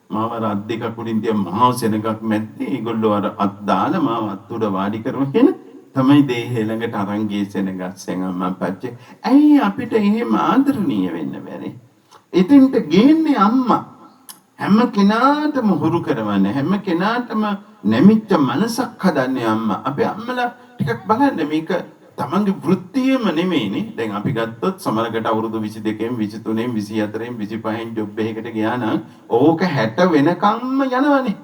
මාව අත් දෙක කුඩින් තිය මහා සෙනගක් මැද්දේ ඒගොල්ලෝ අර අත් දාලා මාව අත් උඩ වාඩි කරවගෙන තමයි දේහය ළඟට අරන් ගියේ සෙනගස්සෙන් අම්මා පච්චේ. ඇයි අපිට එහෙම ආදරණීය වෙන්න බැරි? ඉතින්ට ගේන්නේ අම්මා. හැම කෙනාටම හුරු කරවන්නේ හැම කෙනාටම නැමිච්ච මනසක් හදන්නේ අම්මා. අපේ අම්මලා ටිකක් බලන්න මේක තමන්ගේ වෘත්තියම නෙමෙයිනේ. දැන් අපි ගත්තොත් සමහරකට අවුරුදු 22න් 23න් 24න් 25න් ජොබ් එකකට ගියා නම් ඕක 60 වෙනකම්ම යනවනේ.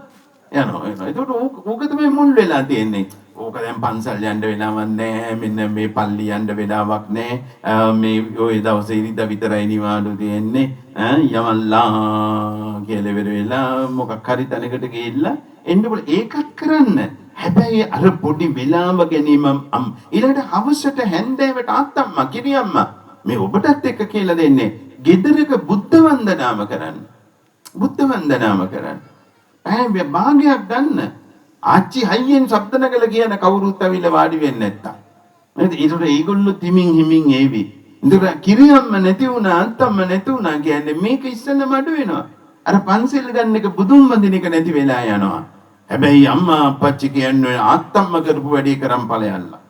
යනවා. ඒකට ඕක තමයි මුල් වෙලා තියෙන්නේ. ඕක දැන් පන්සල් යන්න වෙලාවක් නැහැ. මෙන්න මේ පල්ලි යන්න වෙලාවක් නැහැ. මේ ওই දවසේ ඉරිදා විතරයි නිවාඩු තියෙන්නේ. යමල්ලා කියලා ඉවර වෙලා මොකක් හරි තැනකට ගිහිල්ලා එන්න බල ඒකත් කරන්න. හැබැයි අර පොඩි වෙලාව ගැනීම ඊළඟට හවසට හැන්දෑවට ආත්තම්මා කිරියම්මා මේ ඔබටත් එක්ක කියලා දෙන්නේ ගෙදරක බුද්ධ වන්දනාම කරන්න. බුද්ධ වන්දනාම කරන්න. ඇයි භාගයක් ගන්න. ආච්චි හයියෙන් ශබ්ද නගල කියන කවුරුත් ඇවිල්ලා වාඩි වෙන්නේ නැත්තම්. නේද? ඊට ඒගොල්ලෝ තිමින් හිමින් ඒවි. ඉතින් කිරියම්ම නැති වුණා අත්තම්ම නැති වුණා කියන්නේ මේක ඉස්සෙල්ලම අඩු වෙනවා. අර පන්සිල් ගන්න එක බුදුන් වඳින එක නැති වෙලා යනවා. හැබැයි අම්මා අප්පච්චි කියන්නේ ආත්තම්ම කරපු වැඩේ කරන් ඵලයල්ලා.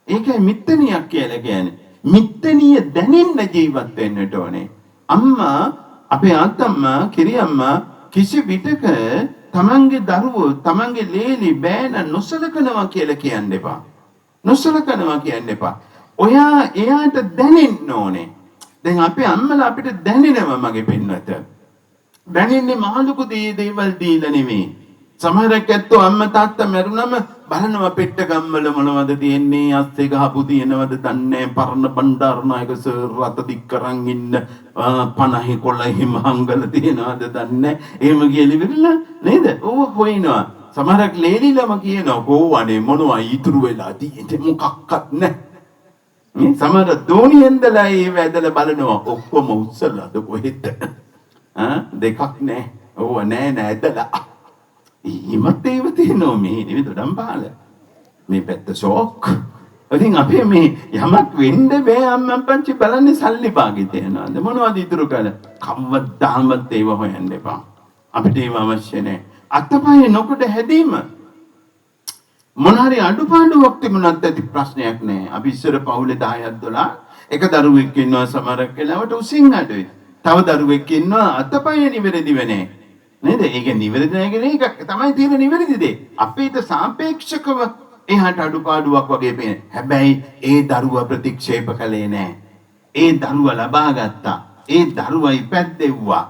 ඒකයි මිත්තනියක් කියලා කියන්නේ. මිත්තනිය දැනෙන්න ජීවත් වෙන්නට ඕනේ. අම්මා අපේ ආත්තම්මා කිරියම්මා කිසි විටක තමන්ගේ දරුවෝ තමන්ගේ ලේලි බෑන නොසලකනවා කියලා කියන්න එපා. නොසලකනවා කියන්න එපා. ඔයා එයාට දැනෙන්න ඕනේ. දැන් අපේ අම්මලා අපිට දැනෙනවා මගේ පින්නත. දැනෙන්නේ මහලුකු දේවල් දීලා නෙමෙයි. සමහරක් ඇත්තෝ අම්මා තාත්තා මැරුණම බලනවා පෙට්ට ගම්වල මොනවද තියෙන්නේ අස්සේ ගහපු තියෙනවද දන්නේ පරණ බණ්ඩාරනායක සර් රත දික් කරන් ඉන්න 50 කොළහි මහංගල තියෙනවද දන්නේ එහෙම කියලා ඉවරලා නේද ඕව හොයනවා සමහරක් ලේලිලම කියනවා කොවනේ මොනවා ඉතුරු වෙලා තියෙන්නේ මොකක්වත් නැහැ මේ සමහර දෝනියෙන්දලා ඒ වැදලා බලනවා ඔක්කොම උස්සලාද කොහෙද දෙකක් නැහැ ඕව නෑ ඇදලා ඉමත් ඒව තියෙනවා මේ නෙවෙයි දොඩම් පාල මේ පැත්ත ෂෝක් ඉතින් අපේ මේ යමක් වෙන්න බෑ අම්මන් පන්චි බලන්නේ සල්ලි පාගේ තියනවාද මොනවද ඉතුරු කරලා කවදාවත් ඒව හොයන්න එපා අපිට ඒව අවශ්‍ය නැහැ අතපය නොකොට හැදීම මොන හරි අඩුපාඩුවක් තිබුණත් ඇති ප්‍රශ්නයක් නැහැ අපි ඉස්සර පවුලේ 10ක් 12 එක දරුවෙක් ඉන්නවා සමහරක් වෙලාවට උසින් අඩුයි තව දරුවෙක් ඉන්නවා අතපය නිවැරදිව නැහැ නේද? ඒක නිවැරදි නැහැ කියන එක තමයි තියෙන නිවැරදි දේ. අපිට සාපේක්ෂකව එහාට අඩුපාඩුවක් වගේ පේන. හැබැයි ඒ දරුවා ප්‍රතික්ෂේප කළේ නැහැ. ඒ දරුවා ලබා ගත්තා. ඒ දරුවා ඉපැද්දෙව්වා.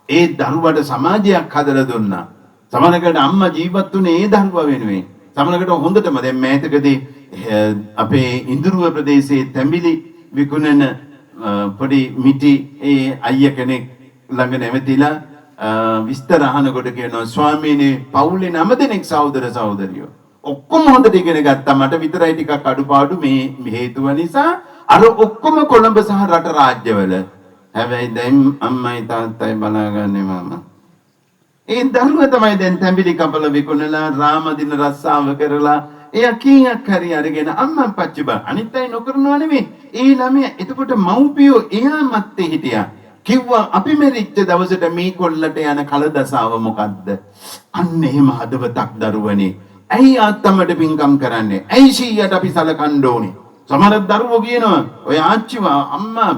ඒ දරුවට සමාජයක් හදලා දුන්නා. සමහරකට අම්මා ජීවත් වුණේ ඒ දරුවා වෙනුවෙන්. සමහරකට හොඳටම දැන් මෑතකදී අපේ ඉන්දුරුව ප්‍රදේශයේ තැඹිලි විකුණන පොඩි මිටි ඒ අයියා කෙනෙක් ළඟ නැවතිලා විස්තර අහනකොට කියනවා ස්වාමීනි පවුලේ 9 දෙනෙක් සහෝදර සහෝදරියෝ ඔක්කොම හොඳට ඉගෙන ගත්තා මට විතරයි ටිකක් අඩුපාඩු මේ හේතුව නිසා අර ඔක්කොම කොළඹ සහ රට රාජ්‍යවල හැබැයි දැන් අම්මයි තාත්තයි බලාගන්නේ මම ඒ දරුවා තමයි දැන් තැඹිලි කපල විකුණලා රාමදින රස්සාව කරලා එයා කීයක් හරි අරගෙන අම්මන් පච්චි බා අනිත් අය නොකරනවා නෙමෙයි ඒ ළමයා එතකොට මව්පියෝ එයා මැත්තේ හිටියා කිව්වා අපි මෙරිච්ච දවසට මේ කොල්ලට යන කලදසාව මොකද්ද? අන්න එහෙම හදවතක් දරුවනේ. ඇයි ආත්තමට පින්කම් කරන්නේ? ඇයි සීයට අපි සලකන්න ඕනේ? සමහර දරුවෝ කියනවා ඔය ආච්චිව අම්මා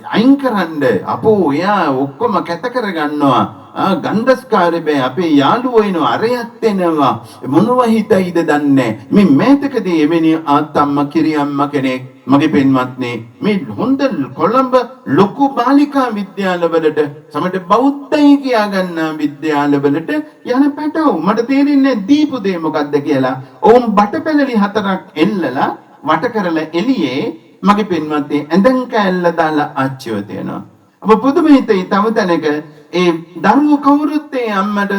අයින් කරන්න අපෝ එයා ඔක්කොම කැත කරගන්නවා. ගන්ධස්කාරේ බෑ අපේ යාළුවෝ එනවා අරයත් එනවා මොනවා හිතයිද දන්නේ මේ මෑතකදී එවැනි ආත්තම්මා කිරියම්මා කෙනෙක් මගේ පෙන්වත්නේ මේ හොඳ කොළඹ ලොකු බාලිකා විද්‍යාලවලට සමහර බෞද්ධයි කියා ගන්න විද්‍යාලවලට යන පැටව මට තේරෙන්නේ දීපු දේ මොකද්ද කියලා ඕම් බටපැලලි 4ක් එල්ලලා වට කරලා එළියේ මගේ පෙන්වත්නේ ඇඳන් කෑල්ල දාලා ආච්චිව තියෙනවා අප පුදුම හිතේ තව තැනක ඒ දරුවෝ කවුරුත් ඒ අම්මට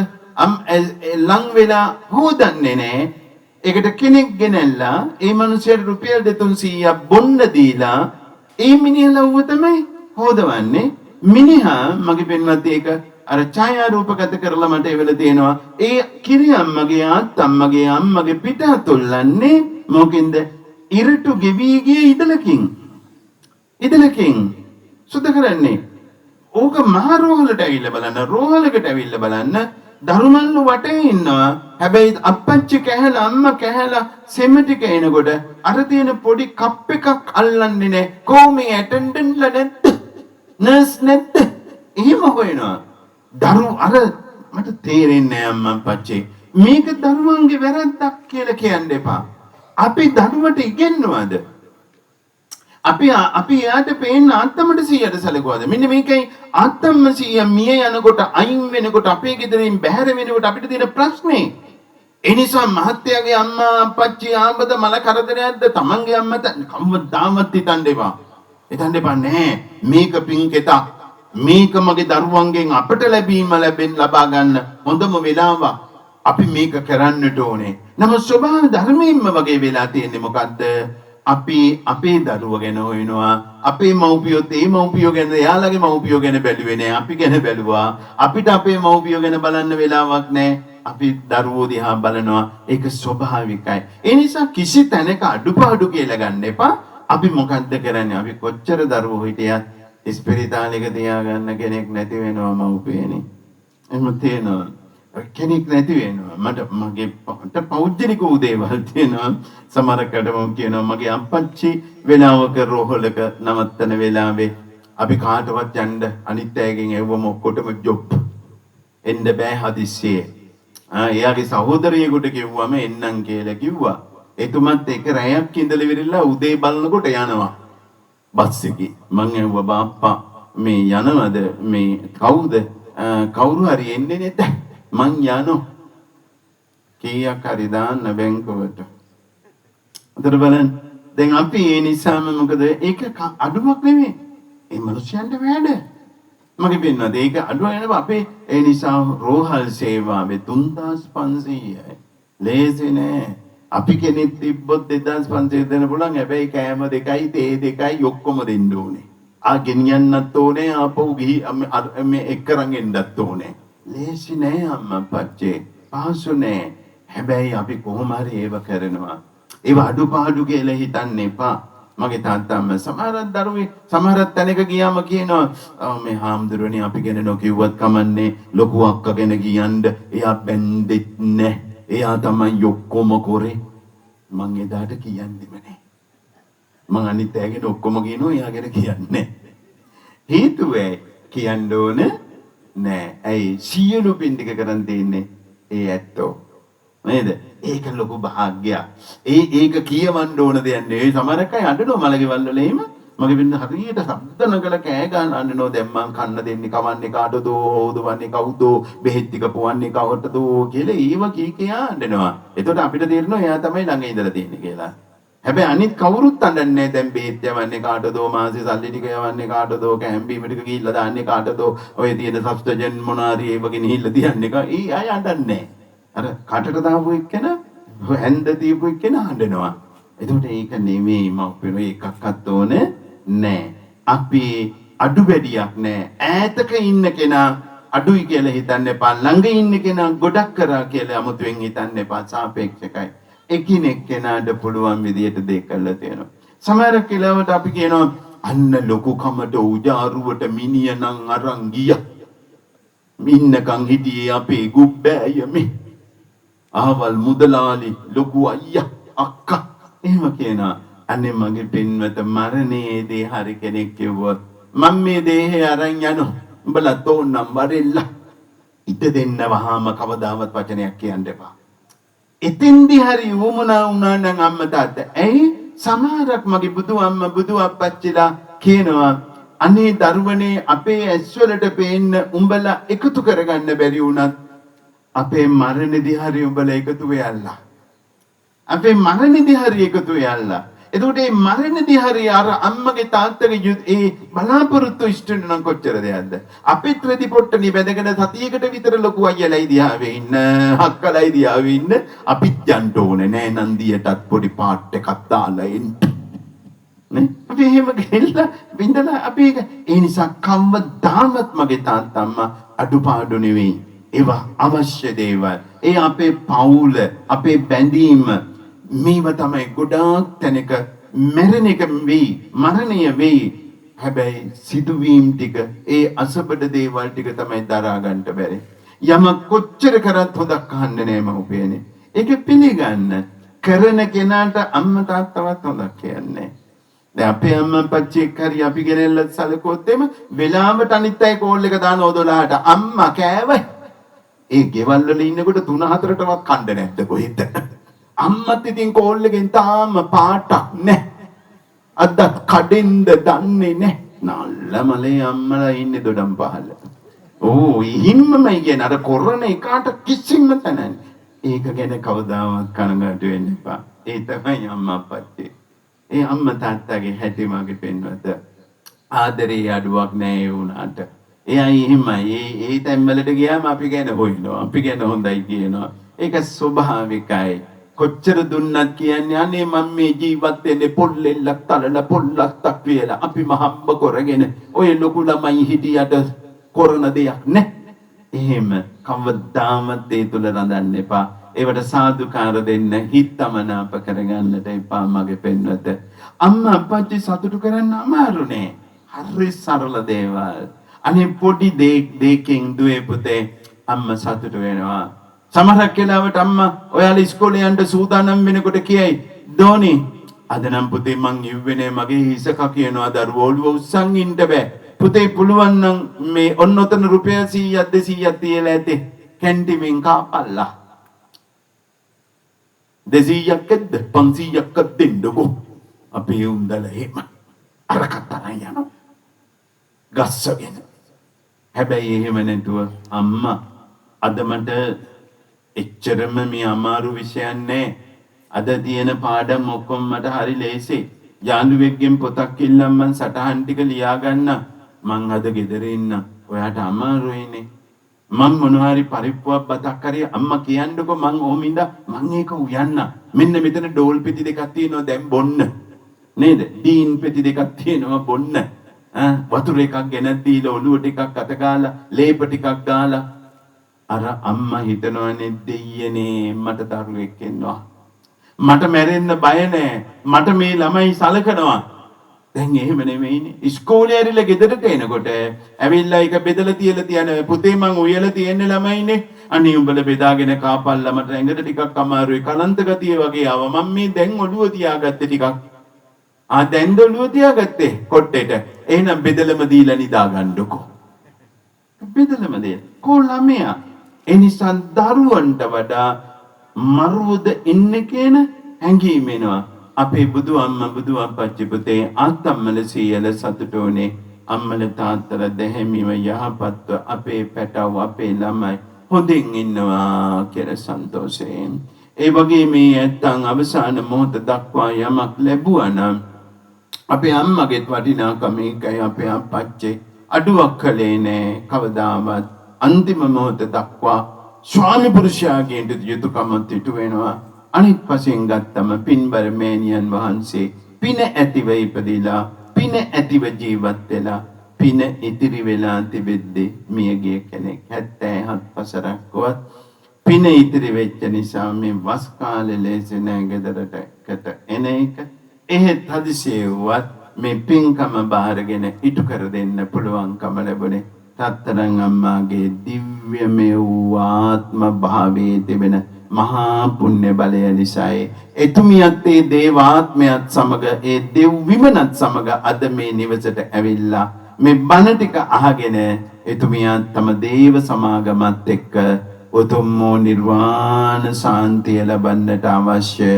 ලං වෙලා හොදන්නේ නැහැ. ඒකට කෙනෙක් ගෙනල්ලා ඒ මිනිහට රුපියල් 200ක් බොන්න දීලා ඒ මිනිහලව තමයි හොදවන්නේ. මිනිහා මගේ පෙන්වත් ඒක අර ඡායාරූපගත කරලා මට එවල තියෙනවා. ඒ කිරියම්මගේ ආත්තම්මගේ අම්මගේ පිට තුල්ලන්නේ මොකින්ද? ඉරටු ගෙවි ගිය ඉදලකින්. ඉදලකින් සුද්ධ කරන්නේ ඕක මහ රෝහලට ඇවිල්ලා බලන්න රෝහලකට ඇවිල්ලා බලන්න දරුමල්ලු වටේ ඉන්නවා හැබැයි අප්පච්චි කැහැලා අම්මා කැහැලා සෙමටික එනකොට අර තියෙන පොඩි කප් එකක් අල්ලන්නේ නැහැ කොහොමද ඇටෙන්ඩන්ට්ලා නැද්ද නර්ස් නැද්ද එහෙම හොයනවා අර මට තේරෙන්නේ නැහැ අම්මා අප්පච්චි මේක දරුවන්ගේ වැරද්දක් කියලා කියන්න එපා අපි දරුවට ඉගෙනනවාද අපි යාට පේන්න ආත්තමට 100ට සැලකුවාද මෙන්න මේකයි ආත්තම්ම 100 මිය යනකොට අයින් වෙනකොට අපේ ගෙදරින් බැහැර වෙනකොට අපිට තියෙන ප්‍රශ්නේ ඒ නිසා මහත්තයාගේ අම්මා අප්පච්චි ආඹද මල කරදරයක්ද තමන්ගේ අම්මට කවදාවත් හිතන්න එපා නෑ මේක පින්කෙත මේක මගේ දරුවන්ගෙන් අපට ලැබා ගන්න හොඳම වෙලාවක් අපි මේක කරන්නට ඕනේ. නමුත් ස්වභාව ධර්මයෙන්ම වගේ වෙලා තියෙන්නේ මොකද්ද? අපි අපේ දරුව ගැන හොයනවා. අපේ මව්පියොත් ඒ මව්පියෝ ගැන එයාලගේ මව්පියෝ ගැන බැලුවේ නෑ. අපි ගැන බැලුවා. අපිට අපේ මව්පියෝ ගැන බලන්න වෙලාවක් නෑ. අපි දරුවෝ දිහා බලනවා. ඒක ස්වභාවිකයි. ඒ නිසා කිසි තැනක අඩුපාඩු කියලා ගන්න එපා. අපි මොකද්ද කරන්නේ? අපි කොච්චර දරුවෝ හිටියත් ඉස්පිරිතාලෙක තියාගන්න කෙනෙක් නැති වෙනවා මව්පියනේ. එහෙම තේනවා. කෙනෙක් නැති වෙනවා. මට පෞද්ගලික උදේවල් තියෙනවා. සමහරකට මම කියනවා මගේ අප්පච්චි වෙලාවක රෝහලක නවත්තන වෙලාවේ අපි කාටවත් යන්න අනිත් අයගෙන් එව්වම ඔක්කොටම ජොබ් එන්න බෑ හදිස්සියේ. එයාගේ සහෝදරියෙකුට කිව්වම එන්නම් කියලා කිව්වා. එතුමත් එක රැයක් ඉඳලා ඉවරලා උදේ බලනකොට යනවා බස් එකේ. මං ඇහුවා බාප්පා මේ යනවද මේ කවුද කවුරු හරි එන්නේ නැද්ද? මං යනවා. කීයක් හරි දාන්න බැංකුවට. උදේ බලන්න. දැන් අපි ඒ නිසාම මොකද ඒක අඩුවක් නෙමෙයි. ඒ මිනිස්යන්ට වැඩ. මගේ පින්නද ඒක අඩුවක් නෙවෙයි අපේ ඒ නිසා රෝහල් සේවාවේ 3500යි. ලේසි නෑ. අපි කෙනෙක් තිබ්බොත් 2500 දෙන්න පුළුවන්. හැබැයි කෑම දෙකයි තේ දෙකයි ඔක්කොම දෙන්න ඕනේ. ගෙනියන්නත් ඕනේ ආපහු ගිහි මේ එක්කරන් එන්නත් ඕනේ. ලේසි නෑ අම්මා පච්චේ. පහසු නෑ. හැබැයි අපි කොහොම හරි ඒව කරනවා. ඒව අඩුපාඩු කියලා හිතන්න එපා. මගේ තාත්තාම සමහරක් දරුවේ සමහරක් තැනක ගියාම කියනවා මේ හාමුදුරනේ අපි ගැන නොකියුවත් කමන්නේ ලොකු අක්කා ගැන කියන්න. එයා බැන්දෙත් නෑ. එයා තමයි ඔක්කොම කරේ. මං එදාට කියන්නෙම නෑ. මං අනිත් අයගෙන ඔක්කොම කියනවා එයා ගැන කියන්නේ. හේතුව කියන්න ඕන නෑ. ඇයි සියලු පින්ඩික කරන් තියන්නේ ඒ ඇත්තෝ. නේද? ඒක ලොකු භාග්‍යයක්. ඒක කියවන්න ඕන දෙයක් නෙවෙයි. සමහරක් අය අඬනවා මලගෙවල් වල එහෙම. මගේ වෙන්න හරියට ශබ්ද නගල කෑ ගන්න අඬනවා. දැන් මං කන්න දෙන්නේ කවන්නේ කාටද? හොදවන්නේ කවුද? බෙහෙත් ටික පුවන්නේ කවටද කියලා ඒව කියා අඬනවා. එතකොට අපිට තේරෙනවා එයා තමයි ළඟ ඉඳලා තියෙන්නේ කියලා. හැබැයි අනිත් කවුරුත් අඬන්නේ නැහැ. දැන් බෙහෙත් යවන්නේ කාටද? මාසේ සල්ලි ටික යවන්නේ කාටද? කැම්බීම ටික ගිහිල්ලා දාන්නේ කාටද? ඔය තියෙන සබ්ස්ටජන් මොනාරි ඒව ගෙනහිල්ලා තියන්නේ කා. අය අඬන්නේ අර කටට දාපු එක්කන හැන්ද දීපු එක්කන අඬනවා. එතකොට ඒක නෙමෙයි මම එකක්වත් ඕනේ නෑ. අපි අඩු වැඩියක් නෑ. ඈතක ඉන්න කෙනා අඩුයි කියලා හිතන්න එපා. ළඟ ඉන්න කෙනා ගොඩක් කරා කියලා අමුතුවෙන් හිතන්න එපා. සාපේක්ෂකයි. එකිනෙක කෙනාට පුළුවන් විදියට දෙයක් කරලා තියෙනවා. සමහර කෙලවට අපි කියනවා අන්න ලොකු කමට උජාරුවට මිනිහනම් අරන් ගියා. මින්නකන් හිටියේ අපේ ගුබ්බෑය මේ. ආවල් මුදලාලි ලොකු අයියා අක්කා එහෙම කියනවා. අනේ මගේ පින්වත මරණයේදී හරි කෙනෙක් කිව්වොත් මම මේ දේහය අරන් යනවා. උඹලා තෝන්නම් වරෙල්ලා. ඉත දෙන්න වහාම කවදාවත් වචනයක් කියන්න එපා. එතෙන්දි හරි වුමනා වුණා නම් අම්මා තාත්තා. ඇයි සමහරක් මගේ බුදු අම්මා බුදු අප්පච්චිලා කියනවා අනේ දරුවනේ අපේ ඇස්වලට පේන්න උඹලා එකතු කරගන්න බැරි වුණත් අපේ මරණෙදි හරි උඹලා එකතු වෙයල්ලා. අපේ මරණෙදි හරි එකතු වෙයල්ලා. එතකොට මේ මරණෙදි හරි අර අම්මගේ තාත්තගේ ඒ බලාපොරොත්තු ඉෂ්ට වෙන කොච්චර දෙයක්ද? අපිත් වෙදි පොට්ටනි බැදගෙන සතියකට විතර ලොකු අයියලයි දිහාවේ ඉන්න, අක්කලයි දිහාවේ ඉන්න අපිත් යන්න ඕනේ නෑ නන්දියටත් පොඩි පාට් එකක් දාලා එන්න. නේ? අපි එහෙම ගෙල්ලා බින්දලා අපි ඒ නිසා කවදාවත් මගේ තාත්තා අම්මා අඩුපාඩු නෙවෙයි. ඒවා අවශ්‍ය දේවල්. ඒ අපේ පවුල, අපේ බැඳීම මේව තමයි ගොඩාක් තැනක මරණ එක වෙයි, මරණය වෙයි. හැබැයි සිදුවීම් ටික ඒ අසබඩ දේවල් ටික තමයි දරා ගන්නට බැරි. යම කොච්චර කරත් හොදක් අහන්නේ නෑ මහුපේනේ. ඒක පිළිගන්න. කරන කෙනාට අම්මා තාත්තවත් හොදක් කියන්නේ. දැන් අපේ අම්මා පච්චි එක්ක හරි අපි ගෙනෙල්ල සලකුවොත් එම වෙලාවට අනිත් අය කෝල් එක දාන 12ට අම්මා කෑවයි. ඒ ගෙවල් වල ඉන්නකොට 3-4ටවත් කණ්ඩ නැද්ද කොහෙද? අම්මත් ඉතින් කෝල් එකෙන් තාම පාටක් නැහැ. අදත් කඩෙන්ද දන්නේ නැහැ. නල්ලමලේ අම්මලා ඉන්නේ දොඩම් පහල. ඕ හිම්මමයි කියන අර කොරණ එකාට කිසිම තැන නැහැ. ඒක ගැන කවදාවත් කනගාටු වෙන්න එපා. ඒ තමයි අම්මා අප්පච්චි. ඒ අම්මා තාත්තගේ හැටි මගේ පෙන්වත. ආදරේ අඩුවක් නැහැ ඒ උනාට. එයයි එහෙමයි. ඒ තැන්වලට ගියාම අපි ගැන හොයනවා. අපි ගැන හොඳයි කියනවා. ඒක ස්වභාවිකයි. කොච්චර දුන්නත් කියන්නේ අනේ මම මේ ජීවත් වෙන්නේ පොල්ලෙල්ලක් තලලා පොල්ලක් කියලා. අපි මහම්බ කරගෙන ඔය ලොකු ළමයි හිටියට කරන දෙයක් නැහැ. එහෙම කවදාවත් ඒ තුල රඳන්න එපා. ඒවට සාදුකාර දෙන්න හිතමනාප කරගන්නට එපා මගේ පෙන්වත. අම්මා අප්පච්චි සතුටු කරන්න අමාරු නෑ. හරි සරල දේවල්. අනේ පොඩි දෙයකින් දුවේ පුතේ අම්මා සතුටු වෙනවා. සමහරක් වෙලාවට අම්මා ඔයාලා ඉස්කෝලේ යන්න සූදානම් වෙනකොට කියයි දෝනි අද නම් පුතේ මං ඉව්වේ මගේ හිස කකියනවා දරුවෝ ඔළුව උස්සන් ඉන්න බෑ. පුතේ පුළුවන් නම් මේ ඔන්නතන රුපියල් 100ක් 200ක් තියලා ඇතේ කැන්ටිමෙන් කාපල්ලා 200ක්ද 500ක් දෙන්නකෝ අපේ උන්දල එහෙම අරකට යනවා ගස්සගෙන. හැබැයි එහෙම නැතුව අම්මා අද මට එච්චරම මේ අමාරු විෂයන් නෑ. අද තියෙන පාඩම් ඔක්කොම මට හරි ලේසි. යාළුවෙක්ගෙන් පොතක් ඉල්ලම් මං සටහන් ටික ලියා ගන්න. මං අද ගෙදර ඉන්න. ඔයාට අමාරුයිනේ. මං මොනවාරි පරිප්පුවක් බතක් හරි අම්මා කියන්නකෝ මං ඔහොම ඉඳ මං ඒක උයන්න. මෙන්න මෙතන ඩෝල් පෙති දෙකක් තියෙනවා දැන් බොන්න. නේද? ඩීන් පෙති දෙකක් තියෙනවා බොන්න. වතුර එකක් ගෙනත් දීලා ඔලුව ටිකක් අත ගාලා ලේප ටිකක් ගාලා අර අම්මා හිතනවනේ දෙයියනේ මට දරුවෙක් ඉන්නවා. මට මැරෙන්න බය නෑ. මට මේ ළමයි සලකනවා. දැන් එහෙම නෙමෙයිනේ. ඉස්කෝලේ ඇරිලා ගෙදරට එනකොට ඇවිල්ලා ඒක බෙදලා තියලා තියන පුතේ මං උයලා තියෙන ළමයිනේ. අනේ උඹලා බෙදාගෙන කාපල්ලා මට ඇඟට ටිකක් අමාරුයි. කලන්ත ගතිය වගේ ආවා. මම මේ දැන් ඔළුව තියාගත්තේ ටිකක්. දැන් ඔළුව තියාගත්තේ කොට්ටේට. එහෙනම් බෙදලම දීලා නිදා ගන්නකො. බෙදලම දෙන්න. කො ළමයා එනිසා දරුවන්ට වඩා මරුවද ඉන්නේ කියන හැඟීම එනවා. අපේ බුදු අම්මා බුදු අප්පච්චි පුතේ ආත්තම්මල සීයල සතුටෝනේ අම්මල තාත්තල දෙහිමිව යහපත්ව අපේ පැටව අපේ ළමයි හොඳින් ඉන්නවා කියලා සන්තෝෂයෙන්. ඒ වගේ මේ නැත්තම් අවසාන මොහොත දක්වා යමක් ලැබුවා නම් අපේ අම්මගේ වටිනාකම ඒකයි අපේ අප්පච්චි අඩුවක් කළේ නෑ කවදාවත්. අන්තිම මොහොත දක්වා ස්වාමි පුරුෂයාගේ යුතුයකම තිටු වෙනවා. අනිත් වශයෙන් ගත්තම පින්බර මෑණියන් වහන්සේ පින ඇතිව ඉපදිලා පින ඇතිව ජීවත් වෙලා පින ඉතිරි වෙලා තිබෙද්දී මියගිය කෙනෙක් 77 වසරක්වත් පින ඉතිරි වෙච්ච නිසා මේ වස් කාලේ ලේසි නෑ ගෙදරට එන එක. එහෙත් හදිසියෙවත් මේ පින්කම බාරගෙන ඉටු කර දෙන්න පුළුවන්කම ලැබුණේ තත්තරන් අම්මාගේ දිව්‍යමය වූ ආත්ම භාවයේ තිබෙන මහා පුණ්‍ය බලය නිසායි. එතුමියත් ඒ දේවාත්මයත් සමග ඒ දෙව් විමනත් සමග අද මේ නිවසට ඇවිල්ලා මේ බණ ටික අහගෙන එතුමියත් තම දේව සමාගමත් එක්ක උතුම් නිර්වාණ සාන්තිය ලබන්නට අවශ්‍ය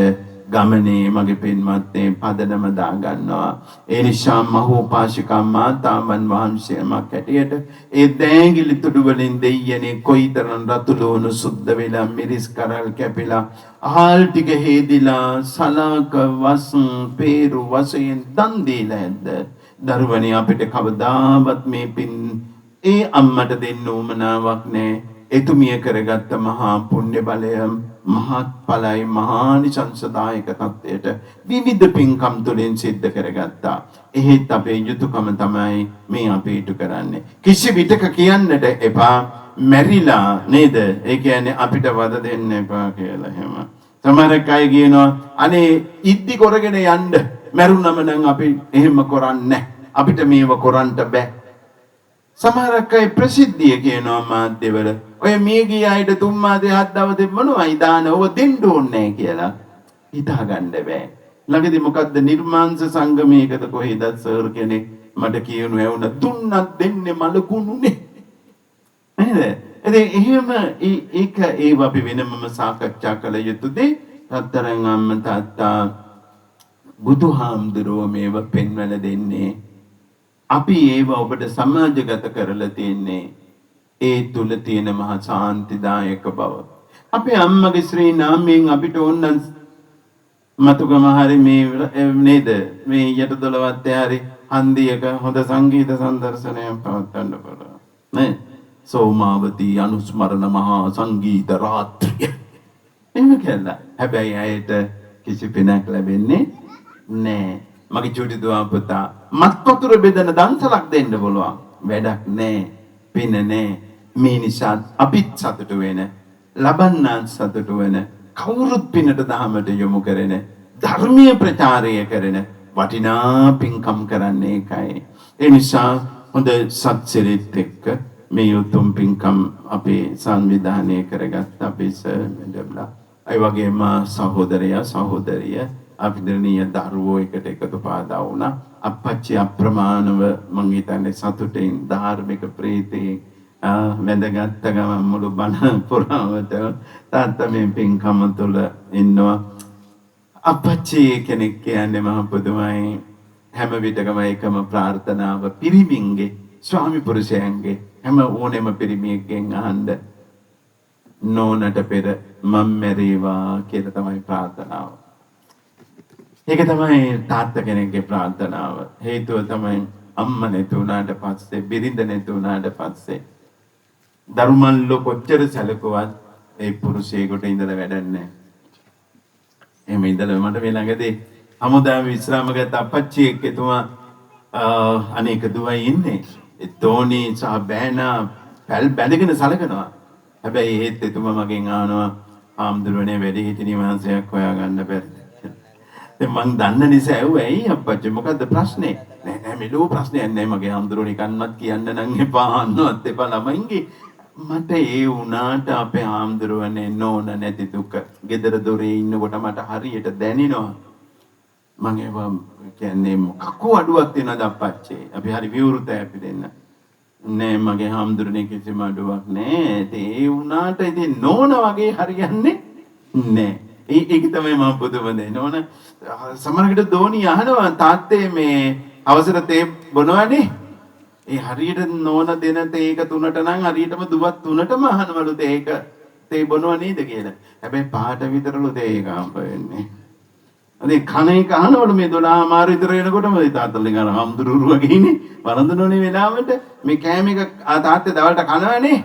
ගමනේ මගේ පින්වත්නි පදනම දා ගන්නවා. ඒ නිසා මහෝපාසිකා මාතාවන් වහන්සේමක් හැටියට ඒ දෑගිලි තුඩු වලින් දෙයියනේ කොයිතරම් රතුලෝණු සුද්ධ වෙලා මිරිස් කරල් කැපිලා ආල් ටික හේදිලා සලාක වස් පේරු වශයෙන් දන් දීලා ඇද්ද දරුවනේ අපිට කවදාවත් මේ පින් ඒ අම්මට දෙන්න උවමනාවක් නැහැ. එතුමිය කරගත්ත මහා පුණ්‍ය බලය මහත් ඵලයි මහානිසංසදායක තත්ත්වයට විවිධ පින්කම් තුළින් සිද්ධ කරගත්තා. එහෙත් අපේ යුතුයකම තමයි මේ අපි ඉටු කරන්නේ. කිසි විටක කියන්නට එපා මැරිලා නේද? ඒ කියන්නේ අපිට වද දෙන්න එපා කියලා එහෙම. සමහර අය කියනවා අනේ ඉද්දි කරගෙන යන්න මැරුණම නම් අපි එහෙම කරන්නේ අපිට මේව කරන්න බෑ. සමහර අය ප්‍රසිද්ධිය කියනවා මාධ්‍යවල ඔය මියගිය අයට තුන් මාසේ හත් දවසේ මොනවයි දාන ඕව දෙන්න ඕනේ කියලා හිතා ගන්න බෑ. ළඟදී මොකද්ද නිර්මාංශ සංගමයකද කොහෙද සර් කෙනෙක් මට කියනු ඇවුන දුන්නත් දෙන්නේ මලකුණුනේ. නේද? ඉතින් එහෙම ඒක ඒව අපි වෙනමම සාකච්ඡා කළ යුතු දේ. රත්තරන් අම්මා තාත්තා බුදුහාමුදුරුවෝ මේව පෙන්වලා දෙන්නේ. අපි ඒව ඔබට සමාජගත කරලා තියන්නේ ඒ තුල තියෙන මහා ශාන්තිදායක බව. අපේ අම්මගේ ශ්‍රී නාමයෙන් අපිට ඕන මතුගම හරි මේ නේද මේ යටදොලවත් හරි හන්දියක හොඳ සංගීත සම්දර්ශනයක් පවත්වන්න පුළුවන් නේ. සෝමාවතී අනුස්මරණ මහා සංගීත රාත්‍රිය එහෙම කළා. හැබැයි ඇයට කිසි පිනක් ලැබෙන්නේ නෑ. මගේ චූටි දුවා පුතා මත් වතුර බෙදන දන්සලක් දෙන්න පුළුවන්. වැඩක් නෑ. පින නෑ. මේ නිසා අපිත් සතුටු වෙන, ලබන්නාත් සතුටු වෙන, කවුරුත් පිනට දහමට යොමු කරන, ධර්මීය ප්‍රචාරය කරන වටිනා පින්කම් කරන්නේ ඒකයි. ඒ නිසා හොඳ සත්සිරිත් එක්ක මේ උතුම් පින්කම් අපි සංවිධානය කරගත්ත අපේ සර් මෙඩබ්ලා. ඒ වගේම සහෝදරයා සහෝදරිය අභිදරණීය දරුවෝ එකට එකතු පාදා වුණා. අපච්චි අප්‍රමාණව මං හිතන්නේ සතුටින් ධාර්මික ප්‍රීතියෙන් වැඳගත්ත ගමන් මුළු බණ පුරාවට තාත්තා මේ පින්කම තුළ ඉන්නවා. අපච්චි කෙනෙක් කියන්නේ මහ පුදුමයි. හැම විටකම එකම ප්‍රාර්ථනාව පිරිමින්ගේ ස්වාමි පුරුෂයන්ගේ හැම ඕනෙම පිරිමියෙක්ගෙන් අහන්න නෝනට පෙර මම මැරේවා කියලා තමයි ප්‍රාර්ථනාව. ඒක තමයි තාත්තා කෙනෙක්ගේ ප්‍රාර්ථනාව. හේතුව තමයි අම්මා නැති වුණාට පස්සේ, බිරිඳ නැති වුණාට පස්සේ දරුමල්ලෝ කොච්චර සැලකුවත් ඒ පුරුෂයෙකුට ඉඳලා වැඩක් නැහැ. එහෙම ඉඳලා මට මේ ළඟදී හමුදාවේ විශ්‍රාම ගත්ත අපච්චි එක්ක එතුමා අනේක දුවයි ඉන්නේ. ඒ තෝනි සහ බෑනා පැල් බැඳගෙන සලකනවා. හැබැයි ඒත් එතුමා මගෙන් අහනවා ආම්දුරනේ වැඩි හිටි නිවාසයක් හොයාගන්න බැරිද? දැන් මං දන්න නිසා ඇහුවා ඇයි අපච්චි මොකද්ද ප්‍රශ්නේ? නෑ නෑ මෙලෝ ප්‍රශ්නයක් නෑ මගේ ආම්දුරනේ නිකන්වත් කියන්න නම් එපා අන්නවත් එපා ළමයින්ගේ. මට ඒ වුණාට අපේ ආම්දුරනේ නෝන නැති දුක. ගෙදර දොරේ ඉන්නකොට මට හරියට දැනෙනවා. මම ඒවා කියන්නේ මොකක්කෝ අඩුවක් තියෙනවද අපච්චි? අපි හරි විවෘතයි අපි දෙන්න. නෑ මගේ හාමුදුරනේ කිසිම අඩුවක් නෑ. ඒ වුණාට ඉතින් නෝන වගේ හරියන්නේ නෑ. ඒක තමයි මම පුදුම දෙන්නේ. නෝන සමහරකට දෝනි අහනවා තාත්තේ මේ අවසර තේ බොනවනේ. ඒ හරියට නෝන දෙන තේක තුනට නම් හරියටම දුවත් තුනටම අහනවලු තේක තේ බොනව නේද කියලා. හැබැයි පහට විතරලු තේක හම්බ වෙන්නේ. අනේ කණ එක අහනවලු මේ 12 මාර විතර වෙනකොටම තාත්තලා නිකන් හම්දුරුරු වගේ ඉන්නේ වරඳනෝනේ වෙලාවට මේ කෑම එක තාත්තේ දවල්ට කනවනේ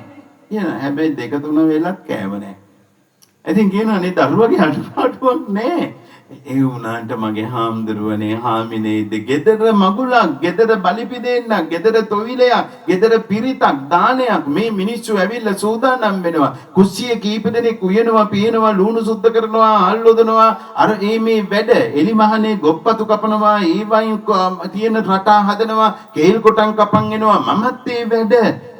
කියන හැබැයි 2-3 වෙලක් කෑව නෑ. ඉතින් කියනවා නේ දරුවගේ අඩුපාඩුවක් නෑ. ඒ වුණාට මගේ හාමුදුරුවනේ හාමිනේද ගෙදර මගුලක්, ගෙදර බලිපිදෙන්නක්, ගෙදර තොවිලයක්, ගෙදර පිරිතක් දානයක් මේ මිනිස්සු ඇවිල්ලා සූදානම් වෙනවා. කුස්සිය කීප දෙනෙක් උයනවා, පියනවා, ලුණු සුද්ධ කරනවා, අල්ලොදනවා. අර මේ වැඩ එලිමහනේ ගොප්පතු කපනවා, ඒ වයින් තියෙන රටා හදනවා, කේල් කොටන් කපන් එනවා. මමත් ඒ වැඩ.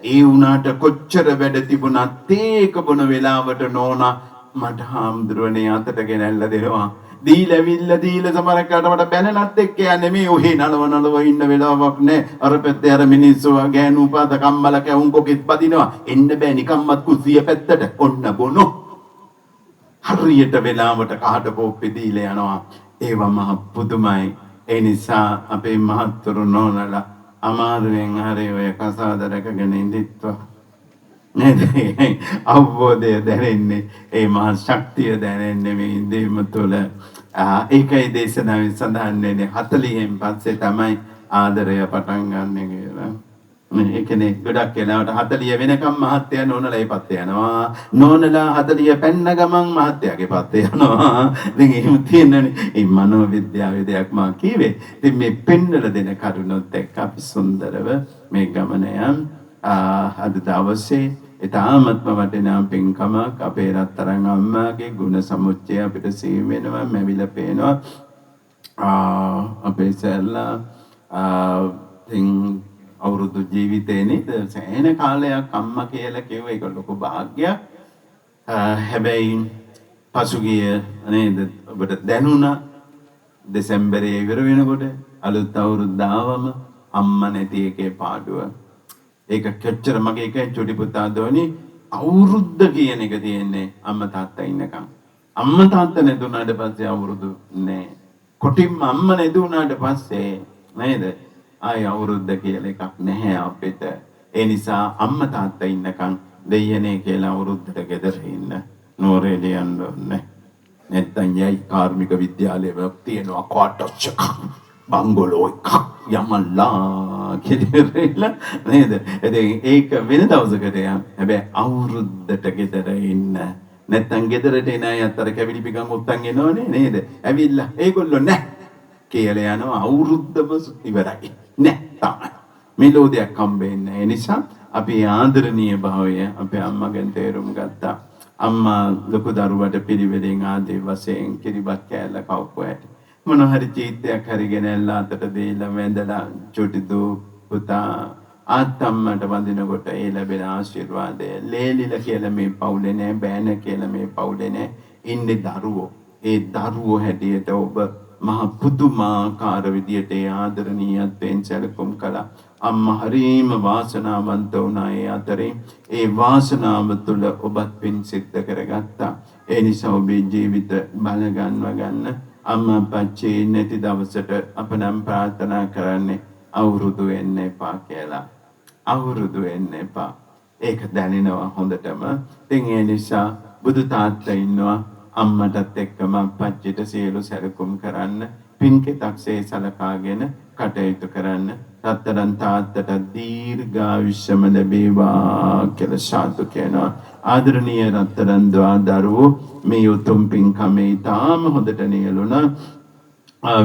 ඒ වුණාට කොච්චර වැඩ තිබුණත් ඒක බොන වෙලාවට නෝනා මට හාමුදුරුවනේ අතට ගෙනල්ලා දෙනවා. දීලා සමහරකට මට බැනලත් එක්ක යන්නේ මේ ඔහේ නලව ඉන්න වෙලාවක් නෑ. අර පැත්තේ අර මිනිස්සු ගෑනු පාද කම්මල කැවුම් කොකෙත් පදිනවා. එන්න බෑ නිකම්මත් කුස්සිය පැත්තට. ඔන්න බොනෝ. හරියට වෙලාවට කහට කෝප්පේ දීලා යනවා. ඒවා මහ පුදුමයි. ඒ නිසා අපේ මහත්තුරු නෝනලා අමාරුවෙන් හරි ඔය කසාද රැකගෙන ඉඳිත්වා. නේද? අවබෝධය දැනෙන්නේ ඒ මහා ශක්තිය දැනෙන්නේ මේ ඉඳීම තුළ. ඒකයි දේශනාවේ සඳහන් වෙන්නේ 40න් පස්සේ තමයි ආදරය පටන් ගන්න කියලා. ඒ කියන්නේ ගොඩක් වෙලාවට 40 වෙනකම් මහත්ය නෝනලා ඒපත් යනවා. නෝනලා 40 පැන්න ගමන් මහත්යගේ පත් යනවා. ඉතින් එහෙම තියෙනනේ. මේ මනෝවිද්‍යාවේ දෙයක් මා කිව්වේ. ඉතින් මේ පෙන්නලා දෙන කරුණොත් එක්ක අපි සුන්දරව මේ ගමන අද දවසේ ඉතාමත්ම වටිනා පින්කමක් අපේ රත්තරන් අම්මාගේ ගුණ සමුච්චය අපිට සිහි වෙනවා, මැවිලා පේනවා. අපේ සැල්ලා අවුරුදු ජීවිතේ නේද සෑහෙන කාලයක් අම්මා කියලා කිව්ව එක ලොකු භාග්‍යයක්. හැබැයි පසුගිය නේද ඔබට දැනුණා දෙසැම්බරේ ඉවර වෙනකොට අලුත් අවුරුද්ද ආවම අම්මා නැති එකේ පාඩුව. ඒක කොච්චර මගේ එකයි චොටි පුතා දෝනි අවුරුද්ද කියන එක තියෙන්නේ අම්මා තාත්තා ඉන්නකම්. අම්මා තාත්තා නැතුණාට පස්සේ අවුරුදු නෑ. කොටින්ම අම්මා නැතුණාට පස්සේ නේද ආය අවුරුද්ද කියලා එකක් නැහැ අපිට. ඒ නිසා අම්මා තාත්තා ඉන්නකම් දෙයනේ කියලා අවුරුද්දට ගෙදර ඉන්න නෝරේලිය යන්න ඕනේ. නැත්තම් යයි කාර්මික විද්‍යාලයේ තියෙනවා ක්වාටර්ස් එකක් බංගලෝ එකක් යමලා කියලා නේද? ඉතින් ඒක වෙන දවසකට යම්. හැබැයි අවුරුද්දට ගෙදර ඉන්න නැත්තම් ගෙදරට එන අය අතර කැවිලි පිකන් උත්තන් එනවනේ නේද? ඇවිල්ලා ඒගොල්ලෝ නැහැ කියලා යනවා අවුරුද්දම ඉවරයි. නැහැ තමයි. මෙලෝදියක් හම්බෙන්නේ නැහැ. ඒ නිසා අපි ආදරණීය භාවය අපේ අම්මගෙන් තේරුම් ගත්තා. අම්මා ලොකු දරුවට පිළිවෙලින් ආදී වශයෙන් කිරිබත් කෑල්ල කවුපුවට මොන හරි චීත්තයක් හරි ගෙනල්ලා අතට දීලා වැඳලා චුටි දූ පුතා ආත්තම්මට වඳිනකොට ඒ ලැබෙන ආශිර්වාදය ලේලිලා කියලා මේ පවුලේ නෑ බෑන කියලා මේ පවුලේ නෑ ඉන්නේ දරුවෝ. ඒ දරුවෝ හැටියට ඔබ මහ පුදුමාකාර විදියට ඒ ආදරණීයත්වයෙන් සැලකුම් කළා. අම්මා හරීම වාසනාවන්ත වුණා ඒ අතරේ. ඒ වාසනාව තුළ ඔබත් පින් සිද්ධ කරගත්තා. ඒ නිසා ඔබේ ජීවිත බල ගන්න අම්මා පච්චේ නැති දවසට අප නම් ප්‍රාර්ථනා කරන්නේ අවුරුදු වෙන්න එපා කියලා. අවුරුදු වෙන්න එපා. ඒක දැනෙනවා හොඳටම. ඉතින් ඒ නිසා බුදු තාත්තා ඉන්නවා අම්මටත් එක්කම පච්චිට සියලු සැලකුම් කරන්න පින්කෙතක්සේ සලකාගෙන කටයුතු කරන්න. රත්තරන් තාත්තට දීර්ඝායුෂම ලැබේවා කියලා සාදු කියනවා. ආදරණීය රත්තරන් දරුවෝ මේ උතුම් පින්කමේ තාම හොඳට නියලුණා.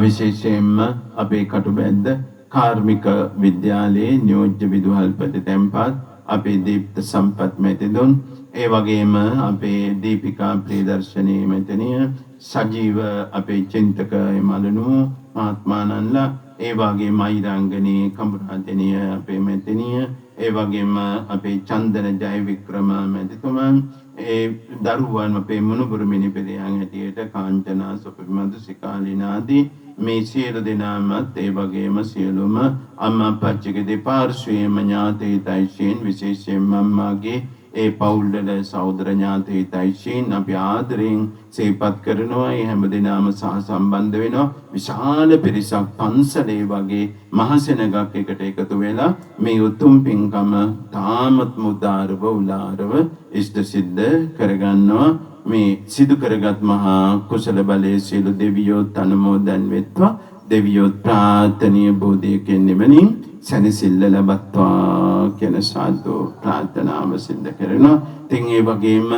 විශේෂයෙන්ම අපේ කටුබැද්ද කාර්මික විද්‍යාලයේ නියෝජ්‍ය විදුහල්පති තැන්පත් අපේ දීප්ත සම්පත් මැතිතුන් ඒ වගේම අපේ දීපිකා ප්‍රියදර්ශනී මැතිණිය සජීව අපේ චින්තක එමලනු මහත්මානන්ලා ඒ වගේම මෛරංගනී කඹරාදෙනිය අපේ මැතිණිය ඒ වගේම අපේ චන්දන ජයවික්‍රම මැතිතුමන් ඒ දරුවන් අපේ මුණුබුරු මිනිපෙදියන් හැටියට කාංචනා සුපිමදු සිකාලිනාදී මේ සියලු දෙනාමත් ඒ වගේම සියලුම අම්මා අප්පච්චිගේ දෙපාර්ශ්වයේම ඥාතීතයිෂීන් විශේෂයෙන්ම අම්මාගේ ඒ පවුල්වල සහෝදර ඥාතීතයිෂීන් අපි ආදරෙන් සිහිපත් කරනවා. ඒ හැම දිනම සහසම්බන්ධ වෙනවා. විශාල පිරිසක් පන්සලේ වගේ මහසෙනගක් එකට එකතු වෙලා මේ උතුම් පින්කම තාමත් මුදාරව උලාරව ඉෂ්ට සිද්ධ කරගන්නවා. මේ සිදු කරගත් මහා කුසල බලයේ සියලු දෙවියොත් අනුමෝදන් වෙත්වා. දෙවියොත් ප්‍රාර්ථනීය බෝධියකින් නිවනින් සැනසෙල්ල ලබත්වා කියන සාදු ප්‍රාර්ථනාව සිද්ධ කරනවා. ඉතින් ඒ වගේම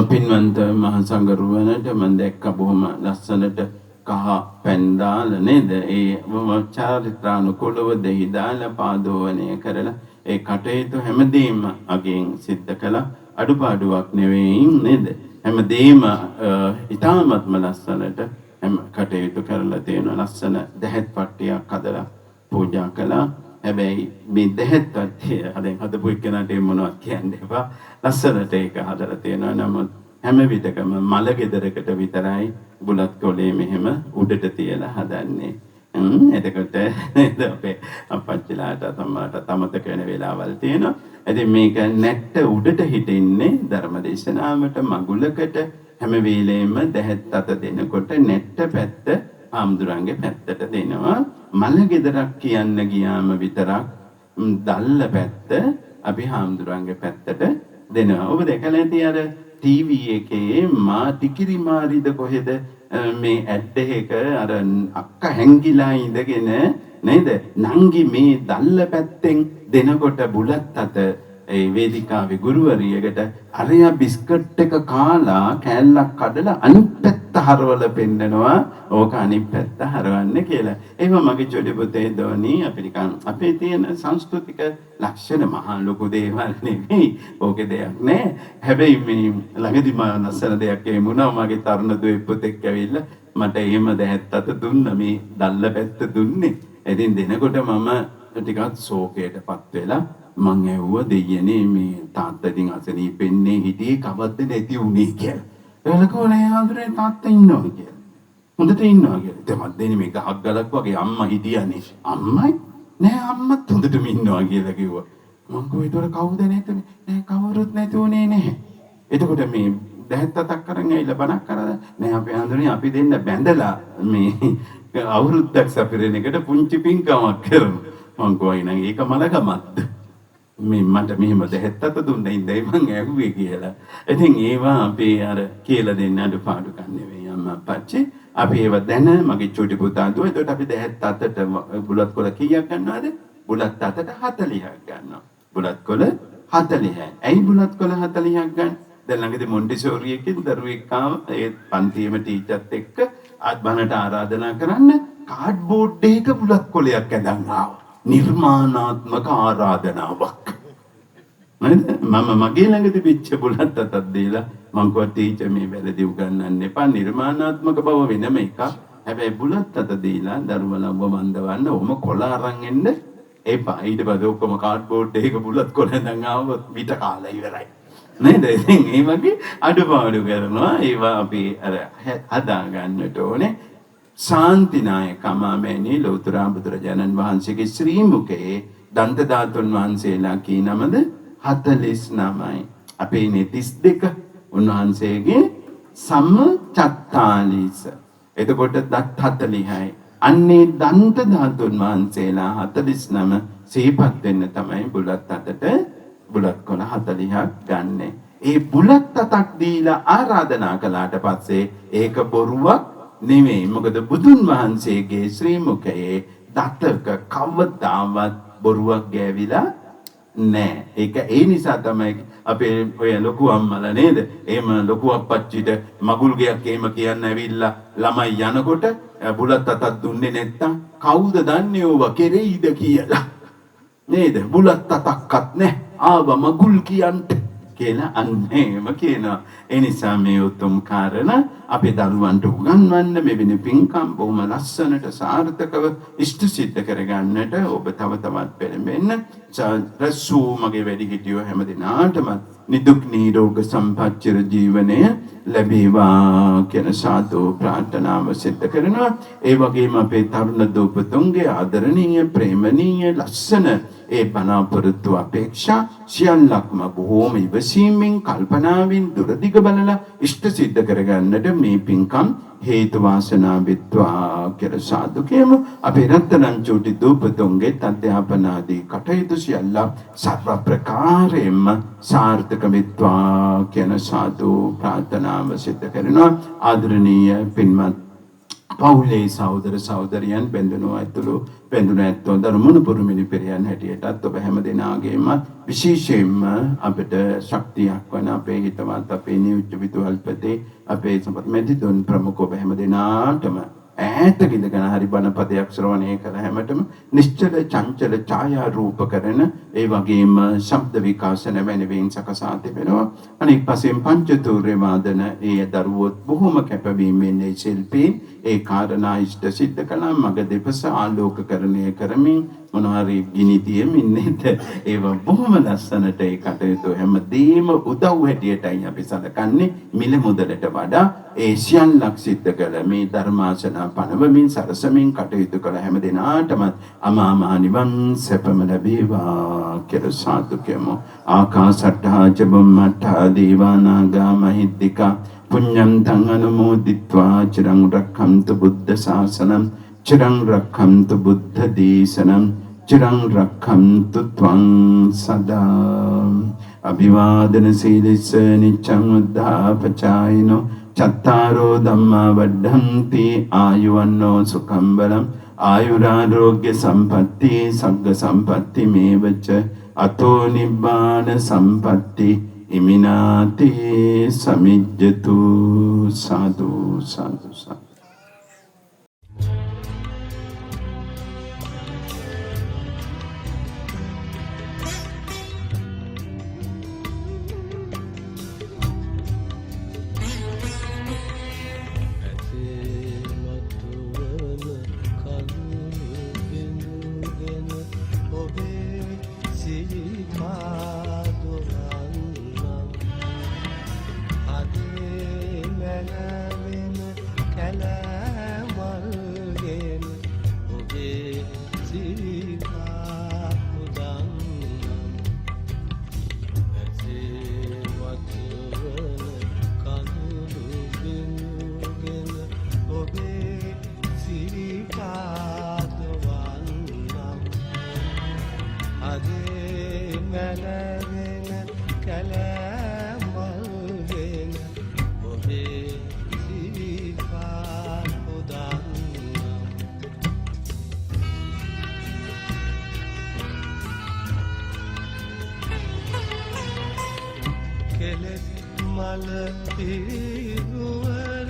පින්වන්ත මහ සංඝරුවනට මම දැක්ක බොහොම ලස්සනට කහ පැන් දාලා නේද? ඒ චාරිත්‍රානුකූලව දෙහි දාලා පාදෝවණය කරලා ඒ කටයුතු හැමදේම අගෙන් සිද්ධ කළා. අඩුපාඩුවක් නෙවෙයි නේද? හැමදේම ඉතාමත්ම ලස්සනට හැම කටයුතු කරලා තියෙනවා. ලස්සන දැහැත් පට්ටියක් හදලා පූජා කළා. හැබැයි මේ දැහැත් පට්ටිය හදෙන් හදපු එක්කනට මොනවද කියන්න එපා. ලස්සනට ඒක හදලා තියෙනවා. නමුත් හැම විටකම මල ගෙදරකට විතරයි බුලත් කොලේ මෙහෙම උඩට තියලා හදන්නේ. එතකොට අපේ අපච්චිලාට අම්මාට අමතක වෙන වෙලාවල් තියෙනවා. ඉතින් මේක නැට්ට උඩට හිටින්නේ ධර්මදේශනාවට මගුලකට හැම වෙලේම දැහැත් අත දෙනකොට නැට්ට පැත්ත ආම්දුරන්ගේ පැත්තට දෙනවා. මල ගෙදරක් කියන්න ගියාම විතරක් දල්ල පැත්ත අපි ආම්දුරන්ගේ පැත්තට දෙනවා. ඔබ දැකලා ඇති අර ටීවී එකේ මා ටිකිරි මාරිද කොහෙද මේ ඇඩ් එකක අර අක්කා හැංගිලා ඉඳගෙන නේද නංගි මේ දල්ල පැත්තෙන් දෙනකොට බුලත් අත ඒ වේදිකාවේ ගුරුවරියකට අරයා බිස්කට් එක කාලා කෑල්ලක් කඩලා අනිත් පැත්ත හරවල පෙන්නනවා ඕක අනිත් පැත්ත හරවන්න කියලා. එහෙම මගේ චොටි පුතේ දෝනි අපි නිකන් අපේ තියෙන සංස්කෘතික ලක්ෂණ මහා ලොකු දේවල් නෙවෙයි. ඕකේ දෙයක් නෑ. හැබැයි මේ ළඟදි මම නැසන දෙයක් එමුණා මගේ තරුණ දුවේ පුතෙක් ඇවිල්ලා මට එහෙම දැහැත් අත දුන්න මේ දල්ල පැත්ත දුන්නේ. ඉතින් දෙනකොට මම ටිකක් ශෝකයටපත් වෙලා මං ඇහුවා දෙයනේ මේ තාත්තා ඉතින් අසනීපෙන්නේ හිටියේ කවද්ද නැති උනේ කියලා. එලකෝ නෑ ආන්දරේ තාත්තා ඉන්නවා කියලා. හොඳට ඉන්නවා කියලා. තමත් දෙන්නේ මේ ගහක් ගලක් වගේ අම්මා හිටියානේ. අම්මයි නෑ අම්මත් හොඳටම ඉන්නවා කියලා කිව්වා. මං කිව්වා ඒතර කවුද නැතුනේ? නෑ කවුරුත් නැතුනේ නැහැ. එතකොට මේ දැහැත් අතක් කරන් ඇවිල්ලා බණක් කරලා නෑ අපේ ආන්දරේ අපි දෙන්න බැඳලා මේ අවුරුද්දක් සපිරෙන එකට පුංචි පින්කමක් කරනවා. මං කිව්වා නං ඒක මලකමක්ද? මේ මට මෙහෙම දැහැත් අත දුන්නා ඉඳයි මං ඇහුවේ කියලා. ඉතින් ඒවා අපේ අර කියලා දෙන්න අඩුපාඩුකම් නෙවෙයි අම්මා අප්පච්චි. අපි ඒව දැන මගේ චූටි පුතා දුව. එතකොට අපි දැහැත් අතට බුලත් කොළ කීයක් ගන්නවද? බුලත් අතට 40ක් ගන්නවා. බුලත් කොළ 40යි. ඇයි බුලත් කොළ 40ක් ගන්න? දැන් ළඟදී මොන්ටිසෝරි එකකින් දරුවෙක් ආව ඒ පන්තියේම ටීචර්ත් එක්ක බණට ආරාධනා කරන්න කාඩ්බෝඩ් එකක බුලත් කොලයක් ඇඳන් ආවා. නිර්මාණාත්මක ආරාධනාවක්. මම මගේ ළඟ තිබිච්ච බුලත් අතක් දීලා මං කිව්වා ටීචර් මේ වැරදි උගන්වන්න එපා. නිර්මාණාත්මක බව වෙනම එකක්. හැබැයි බුලත් අත දීලා දරුවලව වන්දවන්න ඔහම කොළ අරන් එන්න එපා. ඊට පස්සේ ඔක්කොම කාඩ්බෝඩ් එකක බුලත් කොළ ඇඳන් ආවොත් විත කාලා ඉවරයි. නේද? ඉතින් මේ වගේ අඩුපාඩු කරනවා. ඒවා අපි අර හදා ගන්නට ඕනේ. ශාන්තිනායකමාමෑණී ලෞතර බුදුරජාණන් වහන්සේගේ ශ්‍රී මුඛයේ දන්ත ධාතුන් වහන්සේලා කී නමද 49යි. අපේ 32 උන්වහන්සේගේ සම්චත්තාලීස. එතකොට දත් 40යි. අන්නේ දන්ත ධාතුන් වහන්සේලා 49 සිහිපත් වෙන්න තමයි බුලත් අතට බුලත් කොළ 40ක් ගන්නෙ. ඒ බුලත් අතක් දීලා ආරාධනා කළාට පස්සේ ඒක බොරුවක් නෙමෙයි. මොකද බුදුන් වහන්සේගේ ශ්‍රී මුඛයේ දතක කවදාවත් බොරුවක් ගෑවිලා නෑ. ඒක ඒ නිසා තමයි අපේ ඔය ලොකු අම්මලා නේද? එහෙම ලොකු අප්පච්චිට මගුල් ගයක් එහෙම කියන්න ඇවිල්ලා ළමයි යනකොට බුලත් අතක් දුන්නේ නැත්තම් කවුද දන්නේ ඕව කෙරෙයිද කියලා. නේද? බුලත් අතක්වත් නැහැ. ආව මගුල් කියන්ට කියලා අන්න එහෙම කියනවා. ඒ නිසා මේ උතුම් කාරණා අපේ දරුවන්ට උගන්වන්න මෙවැනි පින්කම් බොහොම ලස්සනට සාර්ථකව ඉෂ්ට සිද්ධ කරගන්නට ඔබ තව තවත් පෙළඹෙන්න. රසූ මගේ වැඩිහිටියෝ හැම දිනාටම නිදුක් නිරෝග සම්පත් චිර ජීවනය ලැබේවා කියන සාදු ප්‍රාර්ථනාව සිද්ධ කරනවා. ඒ වගේම අපේ තරුණ දූපතුන්ගේ ආදරණීය ප්‍රේමණීය ලස්සන ඒ බලාපොරොත්තු අපේක්ෂා සියල්ලක්ම බොහෝම ඉවසීමෙන් කල්පනාවෙන් දුරදිග බලලා ඉෂ්ට සිද්ධ කරගන්නට මේ පින්කම් හේතු වාසනා වෙත්වා කියලා සාදු කියමු. අපේ රත්තරන් චූටි දූපතුන්ගේ අධ්‍යාපන ආදී කටයුතු සියල්ල සර්ව ප්‍රකාරයෙන්ම සාර්ථක වෙත්වා කියන සාදු ප්‍රාර්ථනාව සිද්ධ කරනවා. ආදරණීය පින්වත් පවුලේ සහෝදර සහෝදරියන් බැඳුණු ඇතුළු බැඳුණු ඇත්තෝ ධර්මමුණු පුරුමිනි පෙරියන් හැටියටත් ඔබ හැම දෙනාගේම විශේෂයෙන්ම අපිට ශක්තියක් වන අපේ හිතවත් අපේ නියුච්ච විදුහල්පති අපේ සම්පත් මෙදිතුන් ප්‍රමුඛ ඔබ හැම දෙනාටම ඈතක ඉඳගෙන හරි බණපදයක් ශ්‍රවණය කළ හැමතෙම නිශ්චල චංචල ඡායා රූප කරන ඒ වගේම ශබ්ද විකාශන වෙනවෙන් සකසා තිබෙනවා. අනෙක් පසෙන් පංචතූර්ය වාදන ඒ දරුවොත් බොහොම කැපවීමෙන් ඒ ශිල්පී ඒ කාරණා ඉෂ්ට සිද්ධ කළා. මග දෙපස ආලෝකකරණය කරමින් මොනවාරි ගිනි තියමින් නේද? ඒව බොහොම ලස්සනට ඒ කටයුතු හැමදේම උදව් හැටියටයි අපි සලකන්නේ. මිල මුදලට වඩා ඒ සියල්ලක් සිද්ධ කළ මේ ධර්මාසන පනවමින් සරසමින් කටයුතු කළ හැම දිනාටම අමා මහ නිවන් සැපම ලැබේවා කියලා සාදු කියමු. ආකාසට්ඨා ච බුම්මට්ඨා දීවානාගා මහිද්దికා පුඤ්ඤං තං අනුමෝදිත්වා චිරං රක්ඛන්තු බුද්ධ ශාසනං චිරං රක්ඛන්තු බුද්ධ දේශනං චිරං රක්ඛන්තු ත්වං සදා. අභිවාදන සීලස්ස නිච්ඡං උද්ධාපචායිනෝ චත්තාරෝ ධම්මා වඩ්ඩන්ති ආයුවන්නෝ සුඛං බලං ආයුරාෝග්‍ය සම්පatti සග්ග සම්පatti මේවච අතෝ නිබ්බාන සම්පatti ඉමිනාති සමිජ්ජතු. සාදු සාදු සාදු. මල පිරුවර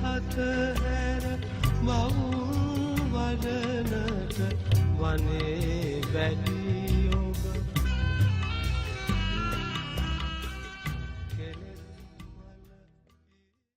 අතහැර මවුල් වඩනට වනේ වැඩි